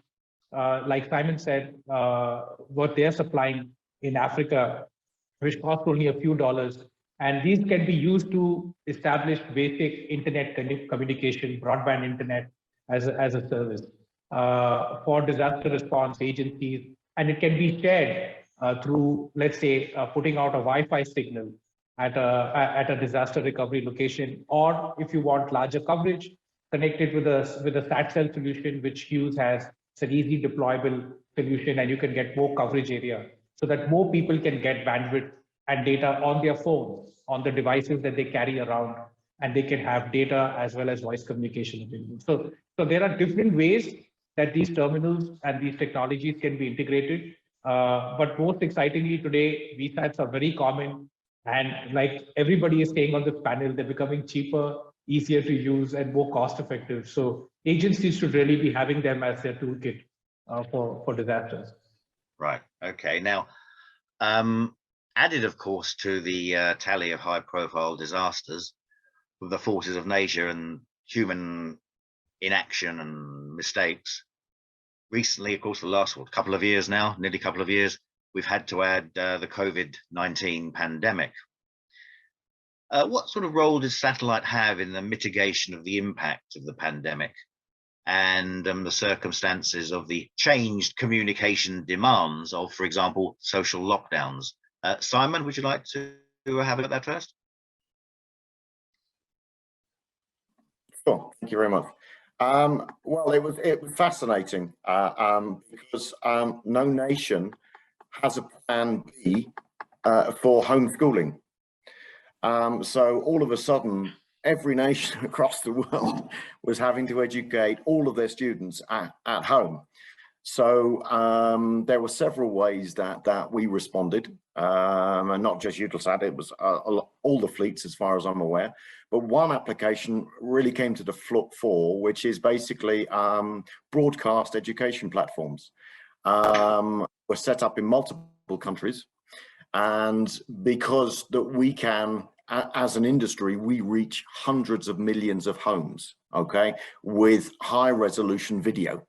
Like Simon said, what they're supplying in Africa which cost only a few dollars. And these can be used to establish basic internet communication, broadband internet as a service for disaster response agencies. And it can be shared through, let's say, putting out a Wi-Fi signal at a disaster recovery location, or if you want larger coverage, connected with a SAT cell solution, which Hughes has. It's an easy deployable solution, and you can get more coverage area so that more people can get bandwidth and data on their phones, on the devices that they carry around, and they can have data as well as voice communication available. So there are different ways that these terminals and these technologies can be integrated. But most excitingly today, VSATs are very common. And like everybody is saying on this panel, they're becoming cheaper, easier to use, and more cost effective. So agencies should really be having them as their toolkit for disasters. Right. Okay. Now, added, of course, to the tally of high-profile disasters with the forces of nature and human inaction and mistakes, recently, of course, the last couple of years now, nearly a couple of years, we've had to add the COVID-19 pandemic. What sort of role does satellite have in the mitigation of the impact of the pandemic and the circumstances of the changed communication demands of, for example, social lockdowns? Simon, would you like to have a look at that first? Sure, thank you very much. Well, it was fascinating because no nation has a plan B for homeschooling. So all of a sudden, every nation across the world was having to educate all of their students at home. So there were several ways that we responded, and not just Eutelsat, it was all the fleets as far as I'm aware. But one application really came to the fore, which is basically broadcast education platforms. Were set up in multiple countries, and because that we can, as an industry, we reach hundreds of millions of homes, okay, with high resolution video.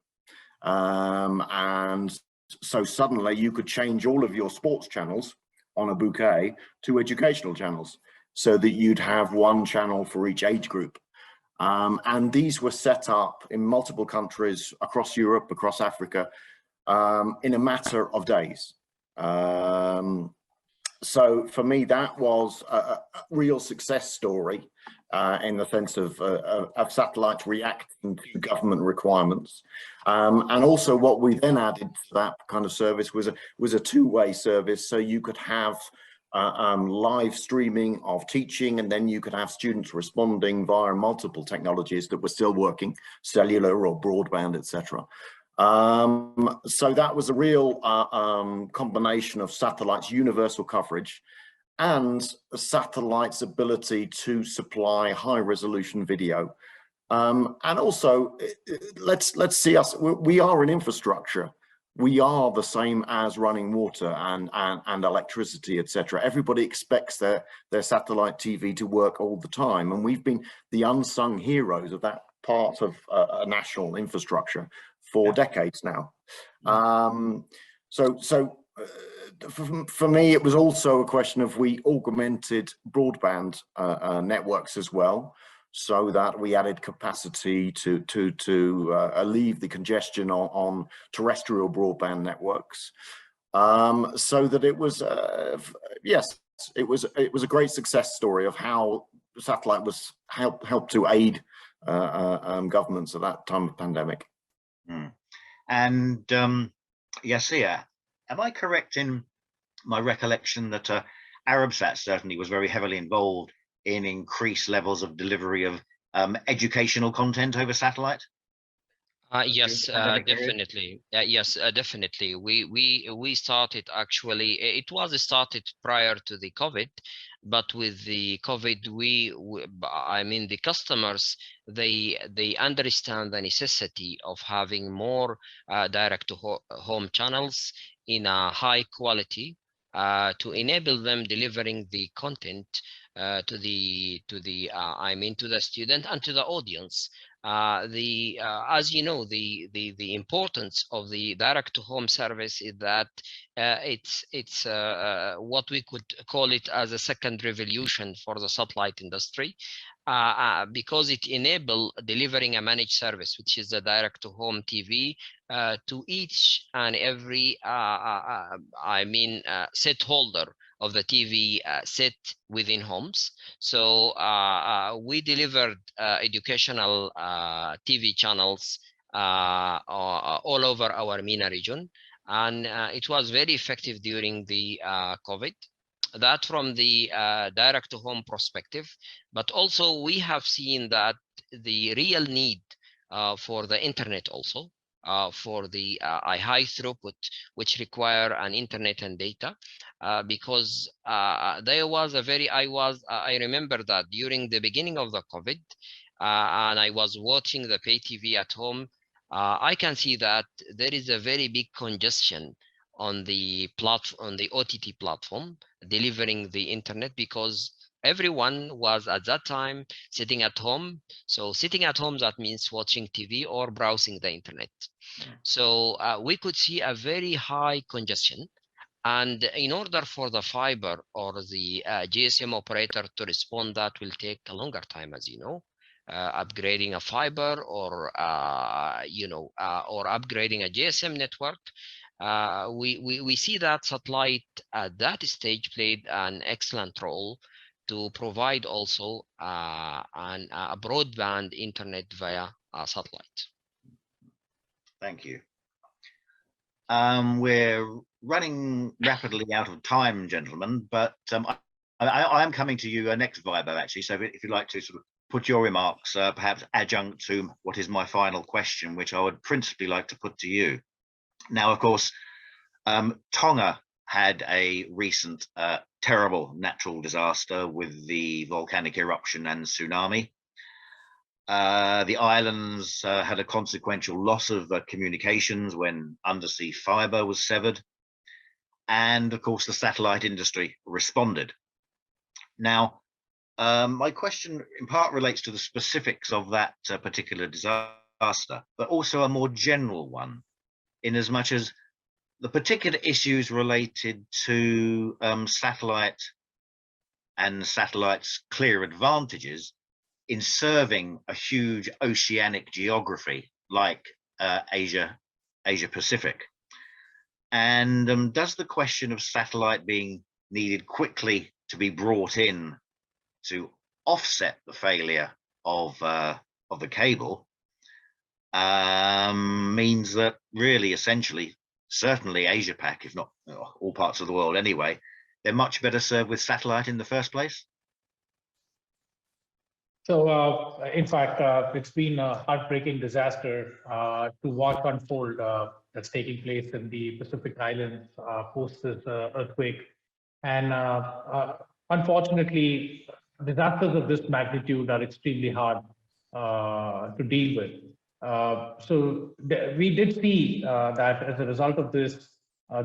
And so suddenly you could change all of your sports channels on a bouquet to educational channels, so that you'd have one channel for each age group. And these were set up in multiple countries across Europe, across Africa, in a matter of days. So for me, that was a real success story in the sense of satellites reacting to government requirements. And also what we then added to that kind of service was a two-way service. So you could have live streaming of teaching, and then you could have students responding via multiple technologies that were still working, cellular or broadband, etc. So that was a real combination of satellites' universal coverage and a satellite's ability to supply high resolution video. And also, let's see us, we are an infrastructure. We are the same as running water and electricity, etc. Everybody expects their satellite TV to work all the time. And we've been the unsung heroes of that part of a national infrastructure for decades now. For me, it was also a question of we augmented broadband networks as well, so that we added capacity to alleviate the congestion on terrestrial broadband networks, so that it was yes, it was a great success story of how satellite was helped to aid governments at that time of pandemic. And Yasir, am I correct in my recollection that Arabsat certainly was very heavily involved in increased levels of delivery of educational content over satellite? Yes, definitely. Yes, definitely. We started actually. It was started prior to the COVID, but with the COVID, I mean, the customers, they understand the necessity of having more direct to home channels in a high quality to enable them delivering the content to the student and to the audience. As you know, the importance of the direct to home service is that it's what we could call it as a second revolution for the satellite industry, because it enables delivering a managed service, which is the direct to home TV, to each and every set holder of the TV set within homes. So we delivered educational TV channels all over our MENA region, and it was very effective during the COVID. That from the direct to home perspective, but also we have seen that the real need for the internet also, for the high throughput, which require an internet and data, because there was a very, I remember that during the beginning of the COVID, and I was watching the pay TV at home, I can see that there is a very big congestion on the OTT platform delivering the internet, because everyone was at that time sitting at home. So sitting at home, that means watching TV or browsing the internet. So we could see a very high congestion. And in order for the fiber or the GSM operator to respond, that will take a longer time, as you know. Upgrading a fiber or or upgrading a GSM network. We see that satellite at that stage played an excellent role to provide also a broadband internet via satellite. Thank you. We're running rapidly out of time, gentlemen, but I am coming to you next, Vibo, actually. So if you'd like to sort of put your remarks, perhaps adjunct to what is my final question, which I would principally like to put to you. Now, of course, Tonga had a recent terrible natural disaster with the volcanic eruption and tsunami. The islands had a consequential loss of communications when undersea fiber was severed. And of course, the satellite industry responded. Now, my question in part relates to the specifics of that particular disaster, but also a more general one, in as much as the particular issues related to satellite and satellite's clear advantages in serving a huge oceanic geography like Asia Pacific. And does the question of satellite being needed quickly to be brought in to offset the failure of the cable means that really, essentially, certainly Asia Pac, if not all parts of the world anyway, they're much better served with satellite in the first place? So, in fact, it's been a heartbreaking disaster to watch unfold that's taking place in the Pacific Islands post this earthquake. And unfortunately, disasters of this magnitude are extremely hard to deal with. So we did see that as a result of this,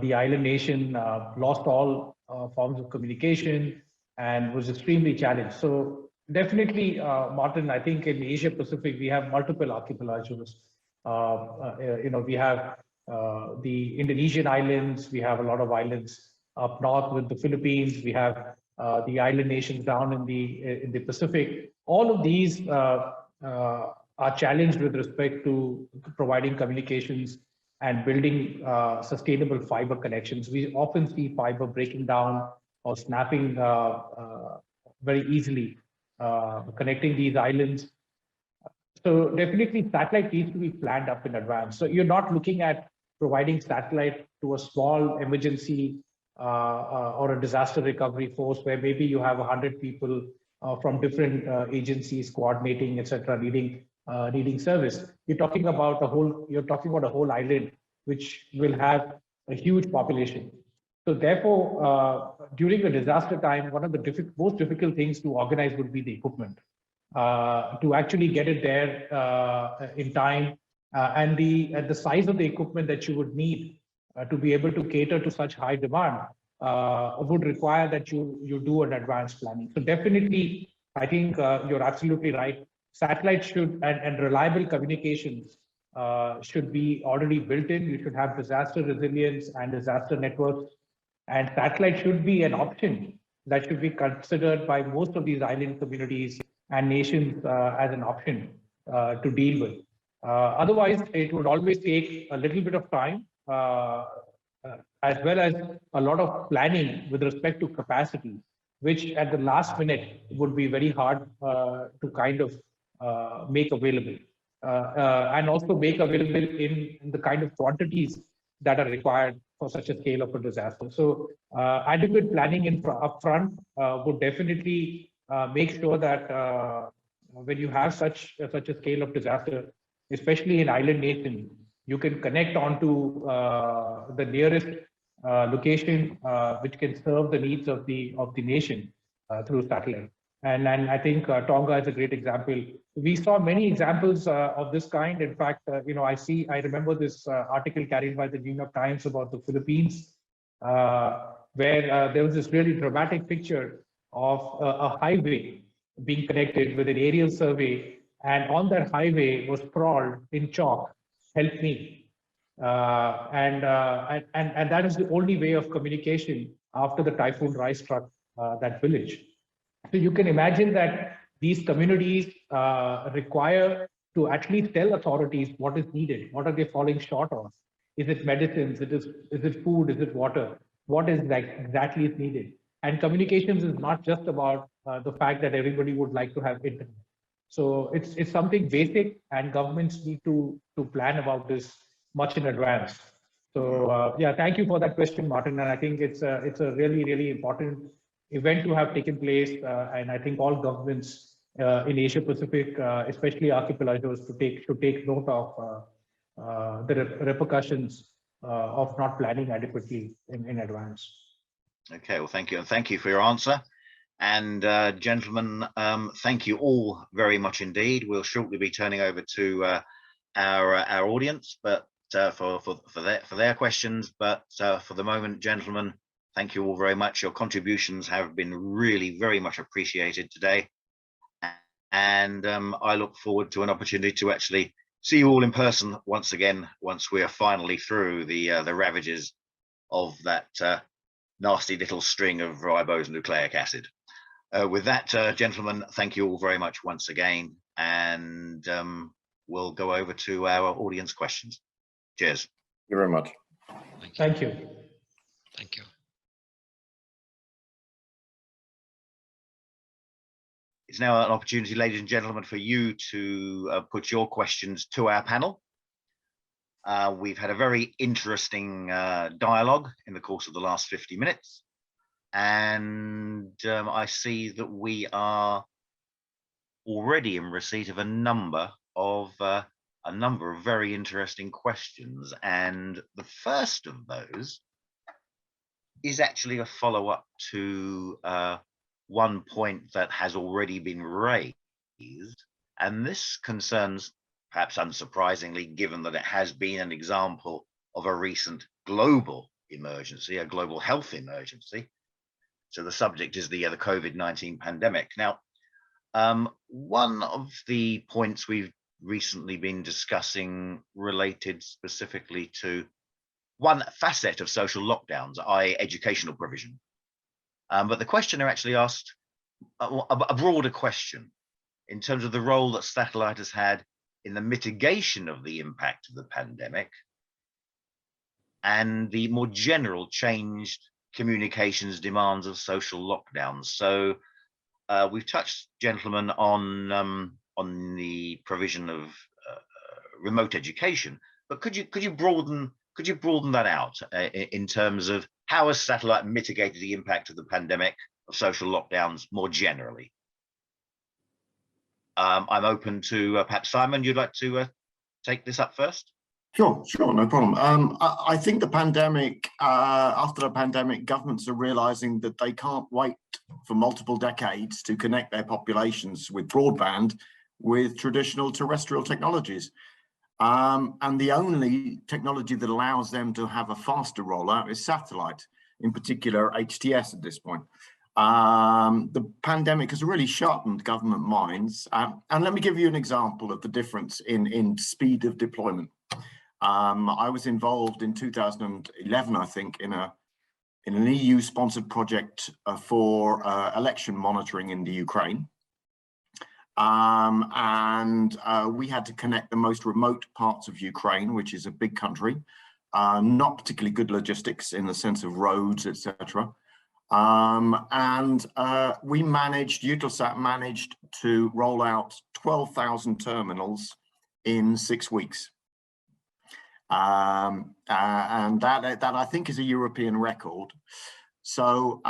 the island nation lost all forms of communication and was extremely challenged. So definitely, Martin, I think in Asia Pacific, we have multiple archipelagos. We have the Indonesian islands, we have a lot of islands up north with the Philippines, we have the island nations down in the Pacific. All of these are challenged with respect to providing communications and building sustainable fiber connections. We often see fiber breaking down or snapping very easily, connecting these islands. So definitely satellite needs to be planned up in advance. So you're not looking at providing satellite to a small emergency or a disaster recovery force where maybe you have 100 people from different agencies coordinating, etc., needing service. You're talking about a whole island which will have a huge population. So therefore, during a disaster time, one of the most difficult things to organize would be the equipment. To actually get it there in time, and the size of the equipment that you would need to be able to cater to such high demand would require that you do an advanced planning. So definitely, I think you're absolutely right. Satellites should and reliable communications should be already built in. You should have disaster resilience and disaster networks, and satellite should be an option that should be considered by most of these island communities and nations as an option to deal with. Otherwise, it would always take a little bit of time, as well as a lot of planning with respect to capacity, which at the last minute would be very hard to kind of make available. And also make available in the kind of quantities that are required for such a scale of a disaster. So adequate planning upfront would definitely make sure that when you have such a scale of disaster, especially in island nations, you can connect onto the nearest location which can serve the needs of the nation through satellite. And I think Tonga is a great example. We saw many examples of this kind. In fact, I remember this article carried by the New York Times about the Philippines, where there was this really dramatic picture of a highway being connected with an aerial survey, and on that highway was scrawled in chalk, "Help me." And that is the only way of communication after the Typhoon Rai struck that village. So you can imagine that these communities require to at least tell authorities what is needed, what are they falling short of. Is it medicines? Is it food? Is it water? What is exactly is needed? And communications is not just about the fact that everybody would like to have internet. So it's something basic, and governments need to plan about this much in advance. So yeah, thank you for that question, Martin. And I think it's a really important event to have taken place, and I think all governments in Asia Pacific, especially archipelagos, should take note of the repercussions of not planning adequately in advance. Okay, well, thank you, and thank you for your answer. And gentlemen, thank you all very much indeed. We'll shortly be turning over to our audience, but for their questions. But for the moment, gentlemen, thank you all very much. Your contributions have been really very much appreciated today, and I look forward to an opportunity to actually see you all in person once again once we are finally through the ravages of that nasty little string of ribonucleic acid. With that, gentlemen, thank you all very much once again, and we'll go over to our audience questions. Cheers. Thank you very much. Thank you. Thank you. It's now an opportunity, ladies and gentlemen, for you to put your questions to our panel. We've had a very interesting dialogue in the course of the last 50 minutes. And I see that we are already in receipt of a number of very interesting questions. And the first of those is actually a follow-up to one point that has already been raised. And this concerns, perhaps unsurprisingly, given that it has been an example of a recent global emergency, a global health emergency. So the subject is the COVID-19 pandemic. Now, one of the points we've recently been discussing related specifically to one facet of social lockdowns, i.e. educational provision. But the questioner actually asked a broader question in terms of the role that satellite has had in the mitigation of the impact of the pandemic and the more general changed communications demands of social lockdowns. So we've touched, gentlemen, on the provision of remote education, but could you broaden that out in terms of how has satellite mitigated the impact of the pandemic of social lockdowns more generally? I'm open to perhaps Simon, you'd like to take this up first? Sure, no problem. I think the pandemic, after the pandemic, governments are realizing that they can't wait for multiple decades to connect their populations with broadband with traditional terrestrial technologies. And the only technology that allows them to have a faster rollout is satellite. in particular HTS at this point. The pandemic has really sharpened government minds. And let me give you an example of the difference in speed of deployment. I was involved in 2011, I think, in an EU-sponsored project for election monitoring in the Ukraine. We had to connect the most remote parts of Ukraine, which is a big country, not particularly good logistics in the sense of roads, etc. We managed, Eutelsat managed to roll out 12,000 terminals in 6 weeks. And that I think is a European record. So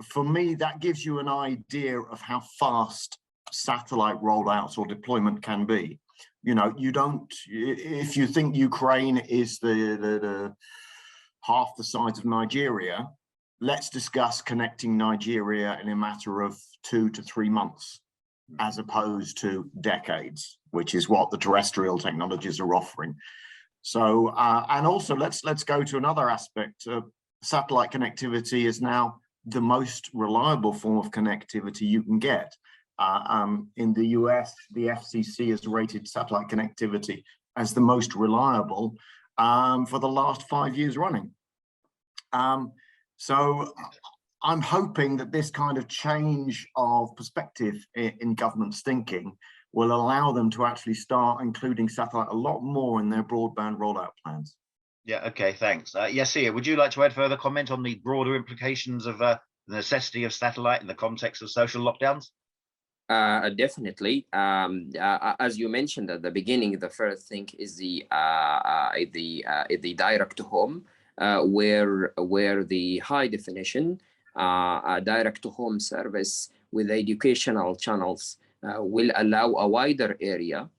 for me, that gives you an idea of how fast satellite rollouts or deployment can be. You know, you don't, if you think Ukraine is the half the size of Nigeria, let's discuss connecting Nigeria in a matter of 2 to 3 months, as opposed to decades, which is what the terrestrial technologies are offering. So, and also let's go to another aspect. Satellite connectivity is now the most reliable form of connectivity you can get. In the US, the FCC has rated satellite connectivity as the most reliable for the last 5 years running. So I'm hoping that this kind of change of perspective in government's thinking will allow them to actually start including satellite a lot more in their broadband rollout plans. Yeah, okay, thanks. Yassir, would you like to add further comment on the broader implications of the necessity of satellite in the context of social lockdowns? Definitely. As you mentioned at the beginning, the first thing is the direct to home, where the high definition direct to home service with educational channels will allow a wider area,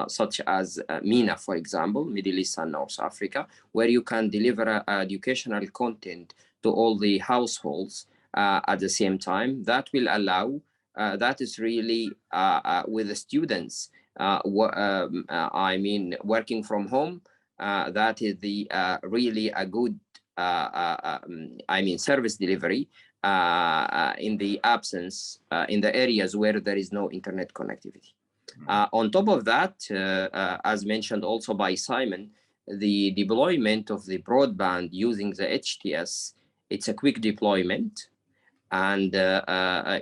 such as MENA, for example, Middle East and North Africa, where you can deliver educational content to all the households at the same time. That will allow, that is really with the students, I mean, working from home, that is the really a good, I mean, service delivery in the absence, in the areas where there is no internet connectivity. On top of that, as mentioned also by Simon, the deployment of the broadband using the HTS, it's a quick deployment, and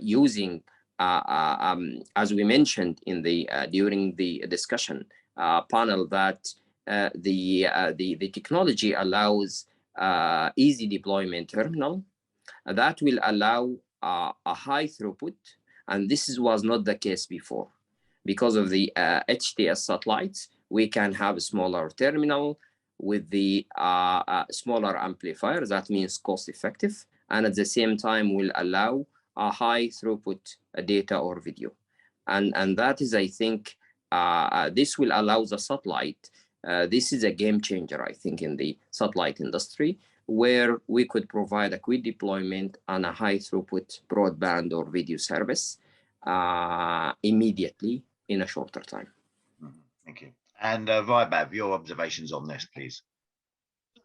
using, as we mentioned in the during the discussion panel, that the technology allows easy deployment terminal that will allow a high throughput, and this was not the case before. Because of the HTS satellites, we can have a smaller terminal with the smaller amplifier. That means cost effective, and at the same time will allow a high throughput data or video. And that is, I think, this will allow the satellite. This is a game changer, I think, in the satellite industry, where we could provide a quick deployment and a high throughput broadband or video service immediately in a shorter time. Thank you. And Vaibhav, your observations on this, please.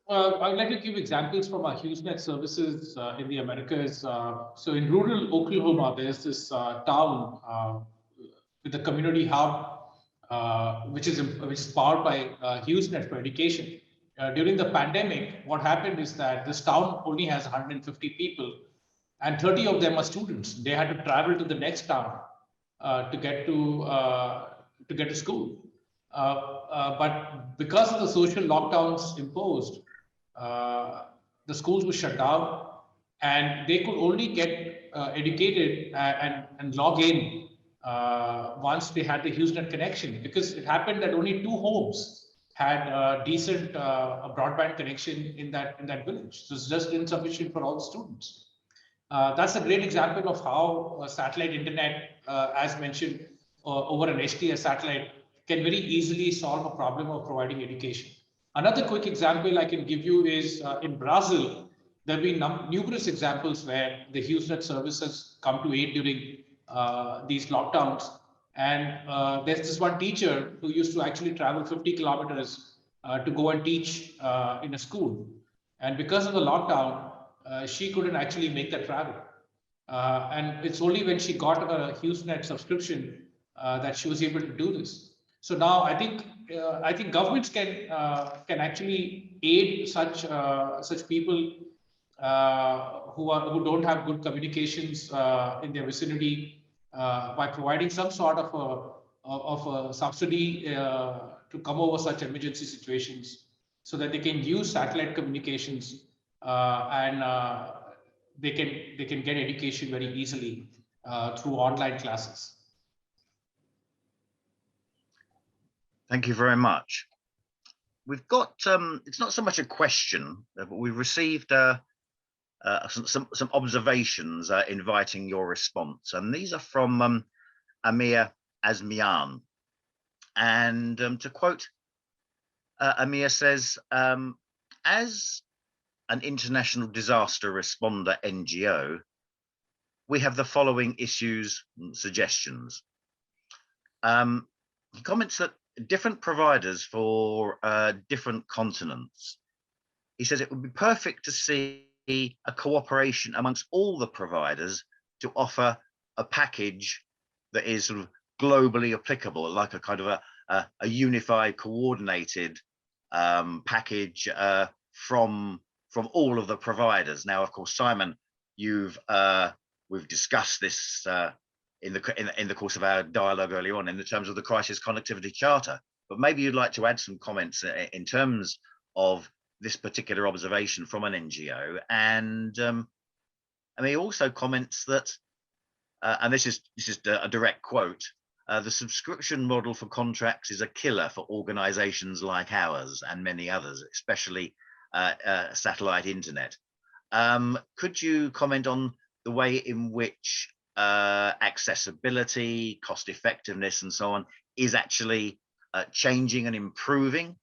I would like to give examples from our Hughes Net services in the Americas. So in rural Oklahoma, there's this town with a community hub, which is powered by Hughes Net for education. During the pandemic, what happened is that this town only has 150 people, and 30 of them are students. They had to travel to the next town to get to school. But because of the social lockdowns imposed, the schools were shut down, and they could only get educated and log in once they had the HughesNet connection, because it happened that only 2 homes had a decent broadband connection in that village. So it's just insufficient for all the students. That's a great example of how satellite internet, as mentioned, over an HTS satellite, can very easily solve a problem of providing education. Another quick example I can give you is in Brazil. There have been numerous examples where the HughesNet services come to aid during these lockdowns. And there's this one teacher who used to actually travel 50 kilometers to go and teach in a school. And because of the lockdown, she couldn't actually make the travel. And it's only when she got a HughesNet subscription that she was able to do this. So now I think governments can actually aid such people who don't have good communications in their vicinity by providing some sort of a subsidy to come over such emergency situations, so that they can use satellite communications and they can get education very easily through online classes. Thank you very much. We've got, it's not so much a question, but we've received some observations inviting your response. And these are from Amir Azmian. And to quote, Amir says, as an international disaster responder NGO, we have the following issues and suggestions. He comments that different providers for different continents. He says it would be perfect to see a cooperation amongst all the providers to offer a package that is sort of globally applicable, like a kind of a unified, coordinated package from all of the providers. Now, of course, Simon, we've discussed this in the course of our dialogue early on in the terms of the Crisis Connectivity Charter, but maybe you'd like to add some comments in terms of this particular observation from an NGO. And he also comments that, and this is a direct quote, the subscription model for contracts is a killer for organizations like ours and many others, especially satellite internet. Could you comment on the way in which accessibility, cost effectiveness, and so on is actually changing and improving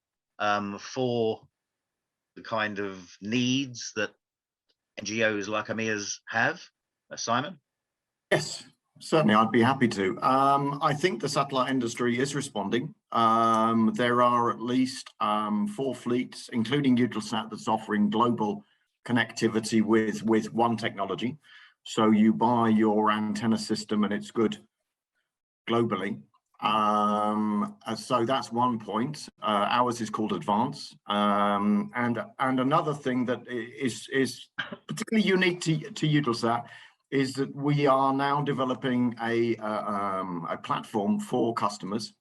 for the kind of needs that NGOs like Amir's have? Simon? Yes, certainly, I'd be happy to. I think the satellite industry is responding. There are at least 4 fleets, including Eutelsat, that's offering global connectivity with one technology. So you buy your antenna system and it's good globally. So that's one point. Ours is called Advance. And another thing that is particularly unique to Eutelsat is that we are now developing a platform for customers.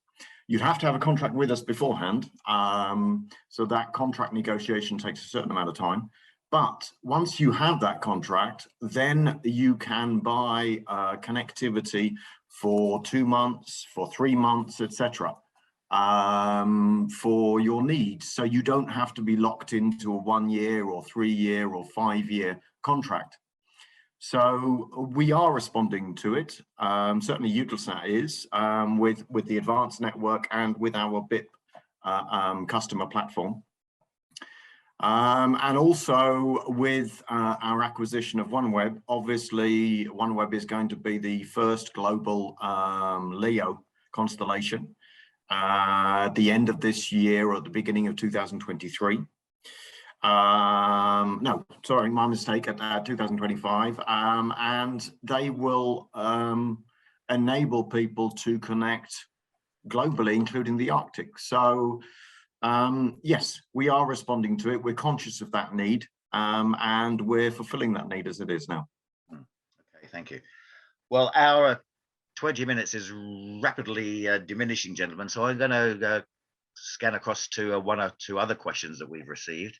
You'd have to have a contract with us beforehand. So that contract negotiation takes a certain amount of time. But once you have that contract, then you can buy connectivity for 2 months, for 3 months, etc., for your needs. So you don't have to be locked into a 1-year or 3-year or 5-year contract. So we are responding to it. Certainly Eutelsat is with the advanced network and with our BIP customer platform. And also with our acquisition of OneWeb. Obviously, OneWeb is going to be the first global LEO constellation at the end of this year or at the beginning of 2023. No, sorry, my mistake, at 2025. And they will enable people to connect globally, including the Arctic. So yes, we are responding to it. We're conscious of that need, and we're fulfilling that need as it is now. Okay, thank you. Well, our 20 minutes is rapidly diminishing, gentlemen, so I'm going to scan across to 1 or 2 other questions that we've received.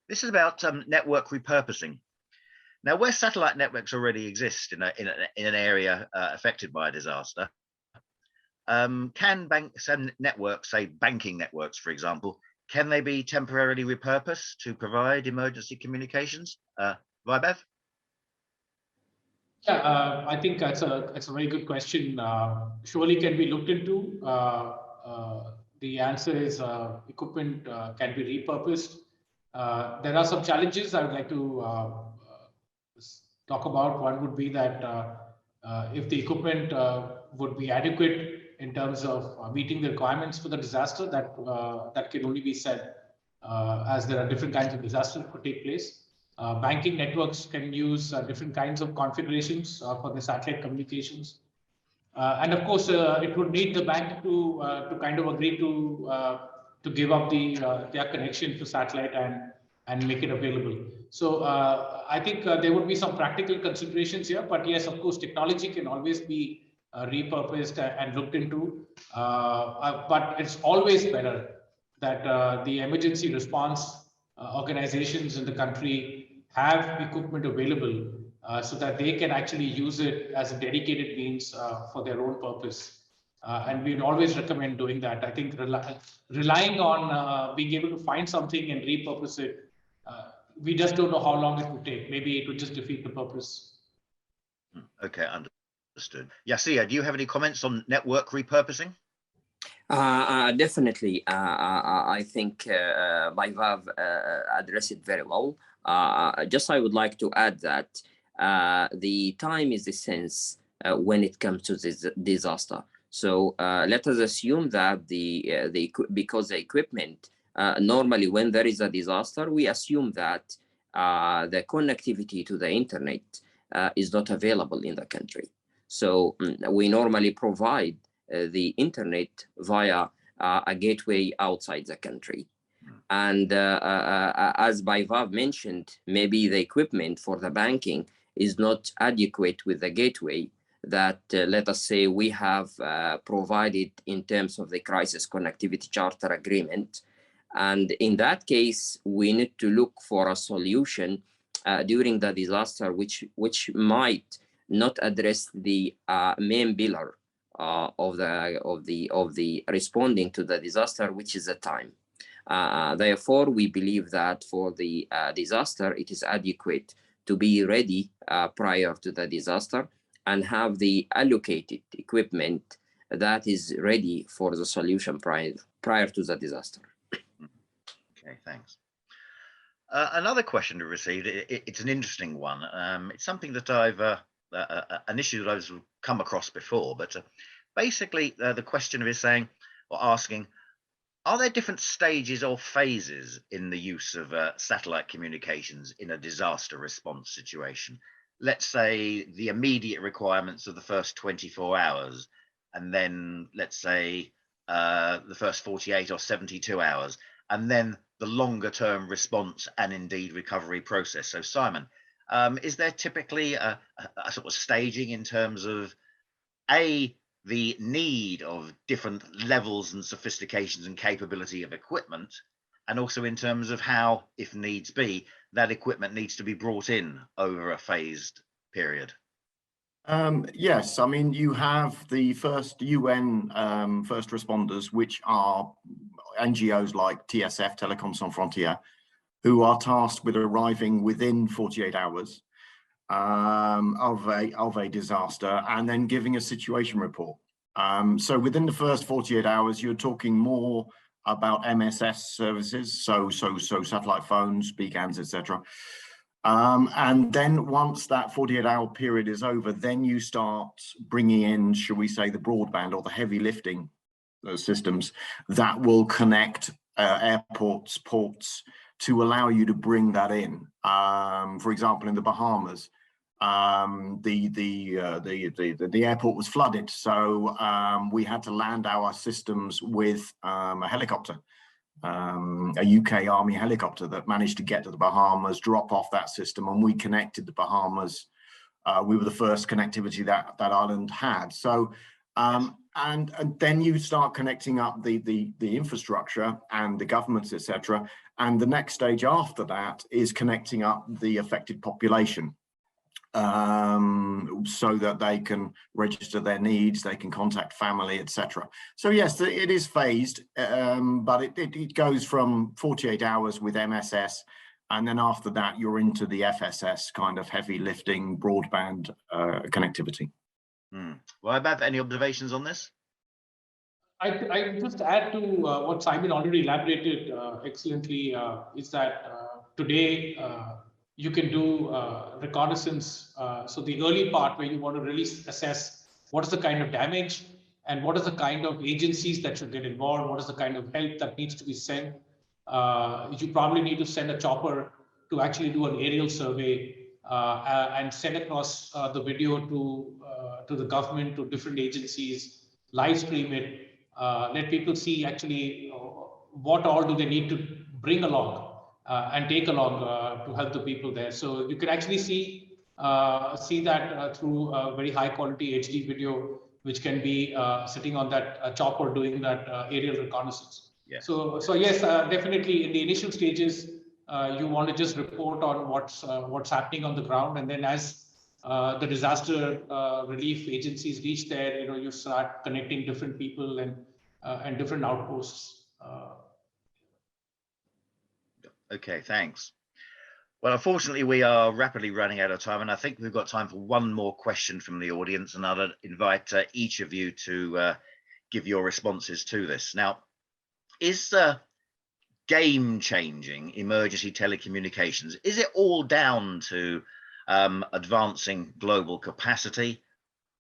This is about network repurposing. Now, where satellite networks already exist in an area affected by a disaster, can some networks, say banking networks, for example, can they be temporarily repurposed to provide emergency communications? Vaibhav? Yeah, I think that's a very good question. Surely can be looked into. The answer is equipment can be repurposed. There are some challenges I would like to talk about. One would be that if the equipment would be adequate in terms of meeting the requirements for the disaster, that can only be said as there are different kinds of disasters that could take place. Banking networks can use different kinds of configurations for the satellite communications. And of course, it would need the bank to kind of agree to give up their connection to satellite and make it available. So I think there would be some practical considerations here, but yes, of course, technology can always be repurposed and looked into. But it's always better that the emergency response organizations in the country have equipment available so that they can actually use it as a dedicated means for their own purpose. And we'd always recommend doing that. I think relying on being able to find something and repurpose it, we just don't know how long it would take. Maybe it would just defeat the purpose. Okay, understood. Yasir, do you have any comments on network repurposing? Definitely. I think Vaibhav addressed it very well. Just I would like to add that the time is the sense when it comes to this disaster. So let us assume that because the equipment normally when there is a disaster, we assume that the connectivity to the internet is not available in the country. So we normally provide the internet via a gateway outside the country. And as Vaibhav mentioned, maybe the equipment for the banking is not adequate with the gateway that, let us say, we have provided in terms of the Crisis Connectivity Charter Agreement. And in that case, we need to look for a solution during the disaster, which might not address the main pillar of the responding to the disaster, which is the time. Therefore, we believe that for the disaster, it is adequate to be ready prior to the disaster and have the allocated equipment that is ready for the solution prior to the disaster. Okay, thanks. Another question we received, it's an interesting one. It's something that I've, an issue that I've come across before, but basically the questioner is saying or asking, are there different stages or phases in the use of satellite communications in a disaster response situation? Let's say the immediate requirements of the first 24 hours, and then let's say the first 48 or 72 hours, and then the longer term response and indeed recovery process. So Simon, is there typically a sort of staging in terms of the need of different levels and sophistications and capability of equipment, and also in terms of how, if needs be, that equipment needs to be brought in over a phased period? Yes, I mean, you have the first UN first responders, which are NGOs like TSF, Télécoms Sans Frontières, who are tasked with arriving within 48 hours of a disaster and then giving a situation report. So within the first 48 hours, you're talking more about MSS services, so satellite phones, beacons, etc. And then once that 48-hour period is over, then you start bringing in, shall we say, the broadband or the heavy lifting systems that will connect airports, ports, to allow you to bring that in. For example, in the Bahamas, the airport was flooded, so we had to land our systems with a helicopter. A UK Army helicopter that managed to get to the Bahamas, drop off that system, and we connected the Bahamas. We were the first connectivity that island had. So, and then you start connecting up the infrastructure and the governments, etc. And the next stage after that is connecting up the affected population, so that they can register their needs, they can contact family, etc. So yes, it is phased, but it goes from 48 hours with MSS, and then after that you're into the FSS kind of heavy lifting broadband connectivity. Well, about any observations on this? I just add to what Simon already elaborated excellently, is that today you can do reconnaissance. So the early part where you want to really assess what is the kind of damage and what is the kind of agencies that should get involved, what is the kind of help that needs to be sent. You probably need to send a chopper to actually do an aerial survey and send across the video to the government, to different agencies, live stream it, let people see actually what all do they need to bring along and take along to help the people there. So you can actually see that through a very high quality HD video, which can be sitting on that chopper doing that aerial reconnaissance. Yeah. So yes, definitely in the initial stages, you want to just report on what's happening on the ground, and then as the disaster relief agencies reach there, you start connecting different people and different outposts. Okay, thanks. Well, unfortunately, we are rapidly running out of time, and I think we've got time for one more question from the audience, and I'll invite each of you to give your responses to this. Now, is game-changing emergency telecommunications, is it all down to advancing global capacity,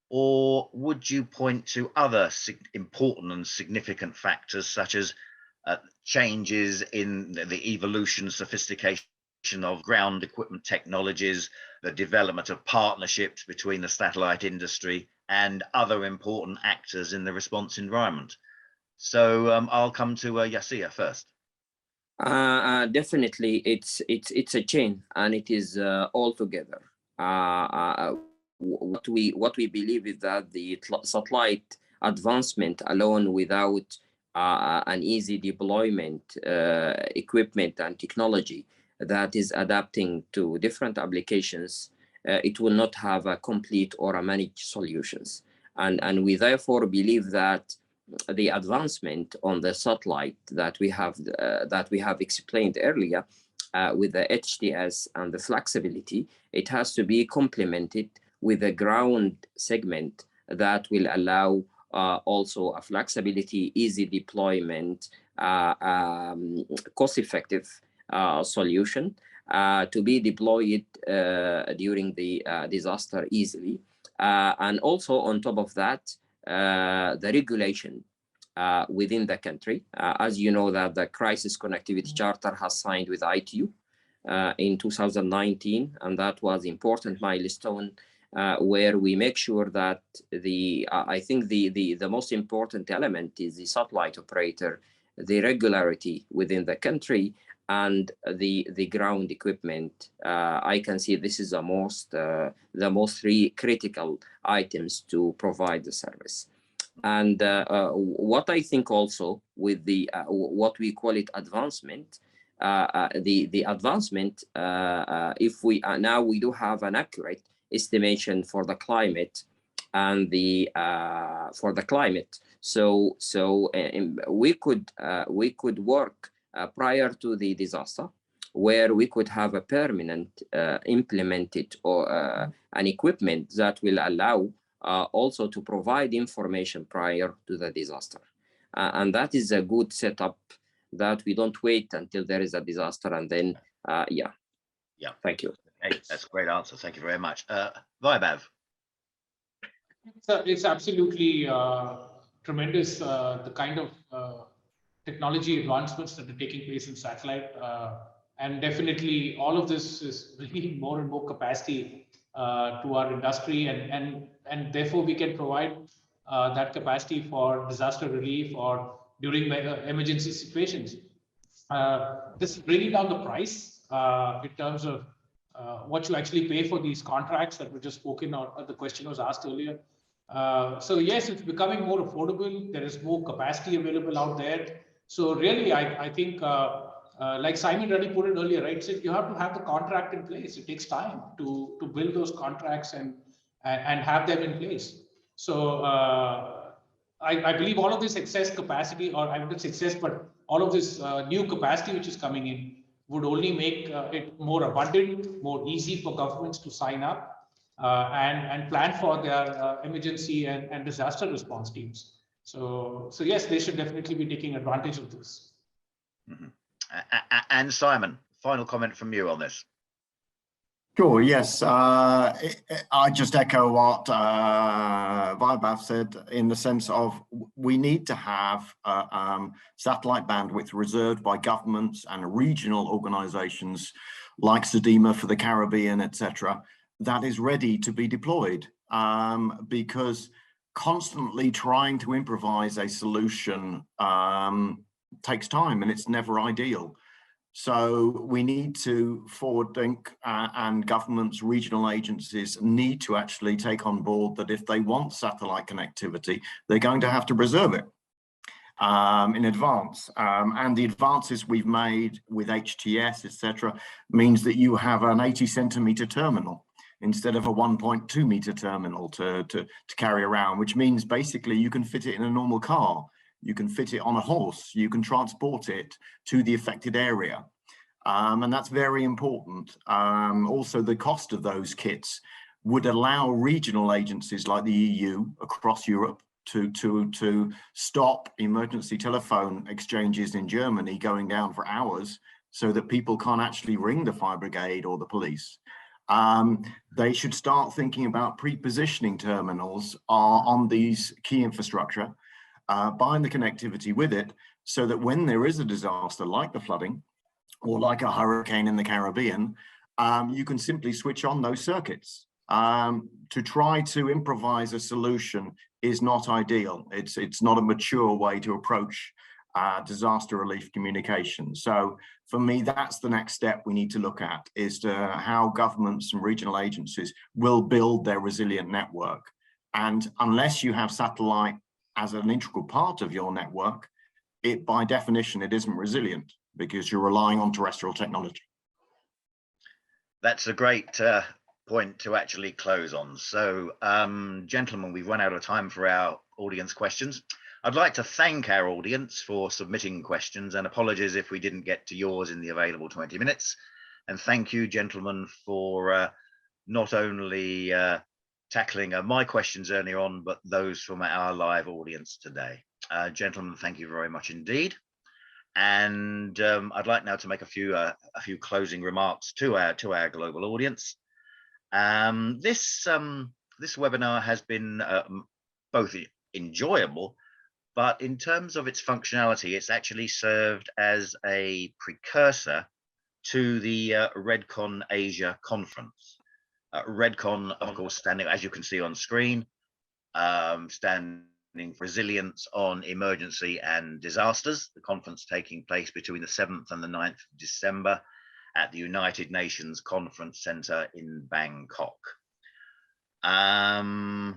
or would you point to other important and significant factors such as changes in the evolution, sophistication of ground equipment technologies, the development of partnerships between the satellite industry and other important actors in the response environment? So I'll come to Yasir first. Definitely, it's a chain, and it is all together. What we believe is that the satellite advancement alone, without an easy deployment equipment and technology that is adapting to different applications, it will not have a complete or a managed solutions. And we therefore believe that the advancement on the satellite that we have explained earlier with the HTS and the flexibility, it has to be complemented with a ground segment that will allow also a flexibility, easy deployment, cost-effective solution to be deployed during the disaster easily. And also on top of that, the regulation within the country. As you know, that the Crisis Connectivity Charter has signed with ITU in 2019, and that was important milestone where we make sure that I think the most important element is the satellite operator, the regularity within the country, and the ground equipment. I can see this is the most three critical items to provide the service. And what I think also with the what we call it advancement, the advancement, if we now we do have an accurate estimation for the climate and for the climate, so we could work prior to the disaster, where we could have a permanent implemented or an equipment that will allow also to provide information prior to the disaster. And that is a good setup, that we don't wait until there is a disaster and then, yeah. Thank you. Hey, that's a great answer. Thank you very much. Vaibhav. It's absolutely tremendous, the kind of technology advancements that are taking place in satellite. And definitely all of this is bringing more and more capacity to our industry, and therefore we can provide that capacity for disaster relief or during emergency situations. This is bringing down the price in terms of what you actually pay for these contracts that were just spoken on. The question was asked earlier. So yes, it's becoming more affordable. There is more capacity available out there. So really, I think, like Simon already put it earlier, right? So you have to have the contract in place. It takes time to build those contracts and have them in place. So I believe all of this excess capacity, or I wouldn't say excess, but all of this new capacity which is coming in would only make it more abundant, more easy for governments to sign up and plan for their emergency and disaster response teams. So yes, they should definitely be taking advantage of this. Mm-hmm. And Simon, final comment from you on this. Sure, yes. I just echo what Vaibhav said in the sense of we need to have satellite bandwidth reserved by governments and regional organizations like SEDEMA for the Caribbean, etc., that is ready to be deployed, because constantly trying to improvise a solution takes time and it's never ideal. So we need to forward think, and governments, regional agencies need to actually take on board that if they want satellite connectivity, they're going to have to preserve it in advance. And the advances we've made with HTS, etc., means that you have an 80-centimeter terminal instead of a 1.2 meter terminal to carry around, which means basically you can fit it in a normal car. You can fit it on a horse, you can transport it to the affected area. And that's very important. Also, the cost of those kits would allow regional agencies like the EU across Europe to stop emergency telephone exchanges in Germany going down for hours so that people can't actually ring the fire brigade or the police. They should start thinking about pre-positioning terminals on these key infrastructure, buying the connectivity with it, so that when there is a disaster like the flooding or like a hurricane in the Caribbean, you can simply switch on those circuits. To try to improvise a solution is not ideal. It's not a mature way to approach disaster relief communication. So for me, that's the next step we need to look at, is to how governments and regional agencies will build their resilient network. And unless you have satellite as an integral part of your network, by definition, it isn't resilient because you're relying on terrestrial technology. That's a great point to actually close on. So, gentlemen, we've run out of time for our audience questions. I'd like to thank our audience for submitting questions, and apologies if we didn't get to yours in the available 20 minutes. And thank you, gentlemen, for not only tackling my questions earlier on, but those from our live audience today. Gentlemen, thank you very much indeed. And I'd like now to make a few closing remarks to our global audience. This webinar has been both enjoyable, but in terms of its functionality, it's actually served as a precursor to the REDCON Asia conference. REDCON, of course, standing, as you can see on screen, standing for Resilience on Emergency and Disasters, the conference taking place between the 7th and the 9th of December at the United Nations Conference Center in Bangkok. The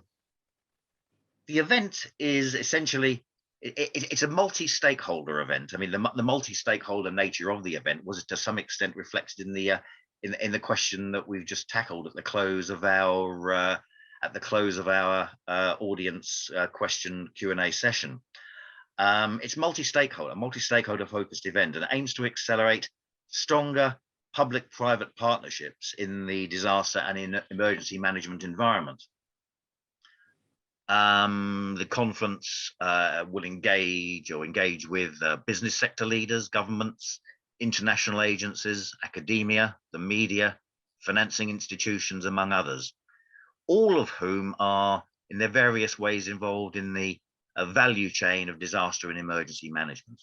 event is essentially, it's a multi-stakeholder event. I mean, the multi-stakeholder nature of the event was to some extent reflected in the question that we've just tackled at the close of our audience question Q&A session. It's multi-stakeholder focused event, and aims to accelerate stronger public-private partnerships in the disaster and in emergency management environment. The conference will engage with business sector leaders, governments, international agencies, academia, the media, financing institutions, among others, all of whom are in their various ways involved in the value chain of disaster and emergency management.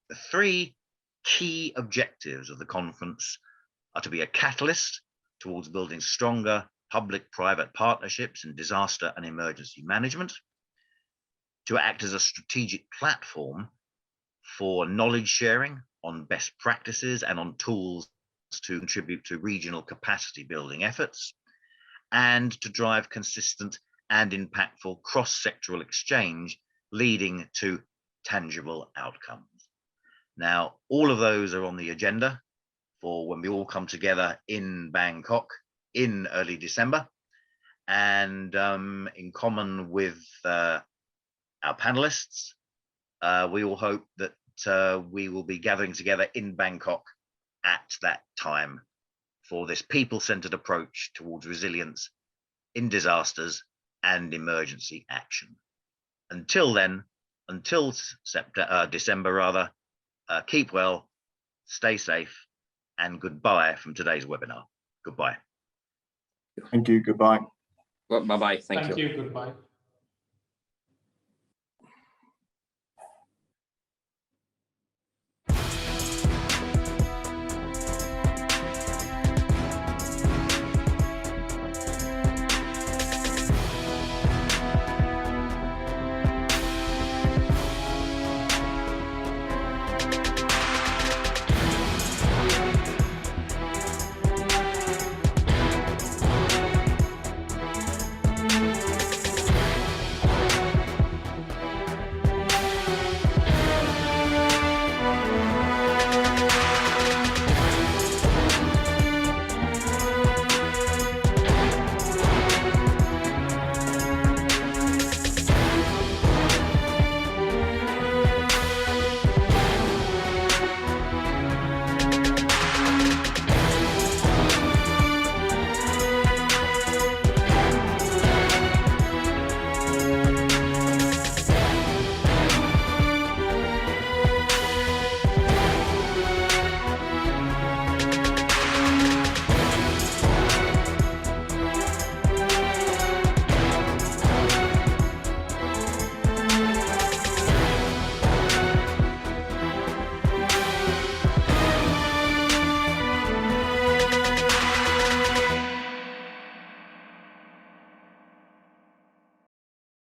The three key objectives of the conference are to be a catalyst towards building stronger public-private partnerships in disaster and emergency management, to act as a strategic platform for knowledge sharing on best practices and on tools to contribute to regional capacity building efforts, and to drive consistent and impactful cross-sectoral exchange leading to tangible outcomes. Now, all of those are on the agenda for when we all come together in Bangkok in early December. And in common with our panelists, we all hope that we will be gathering together in Bangkok at that time for this people-centered approach towards resilience in disasters and emergency action. Until then, until December rather, keep well, stay safe, and goodbye from today's webinar. Goodbye. Thank you. Goodbye. Well, bye-bye. Thank you. Thank you. Goodbye.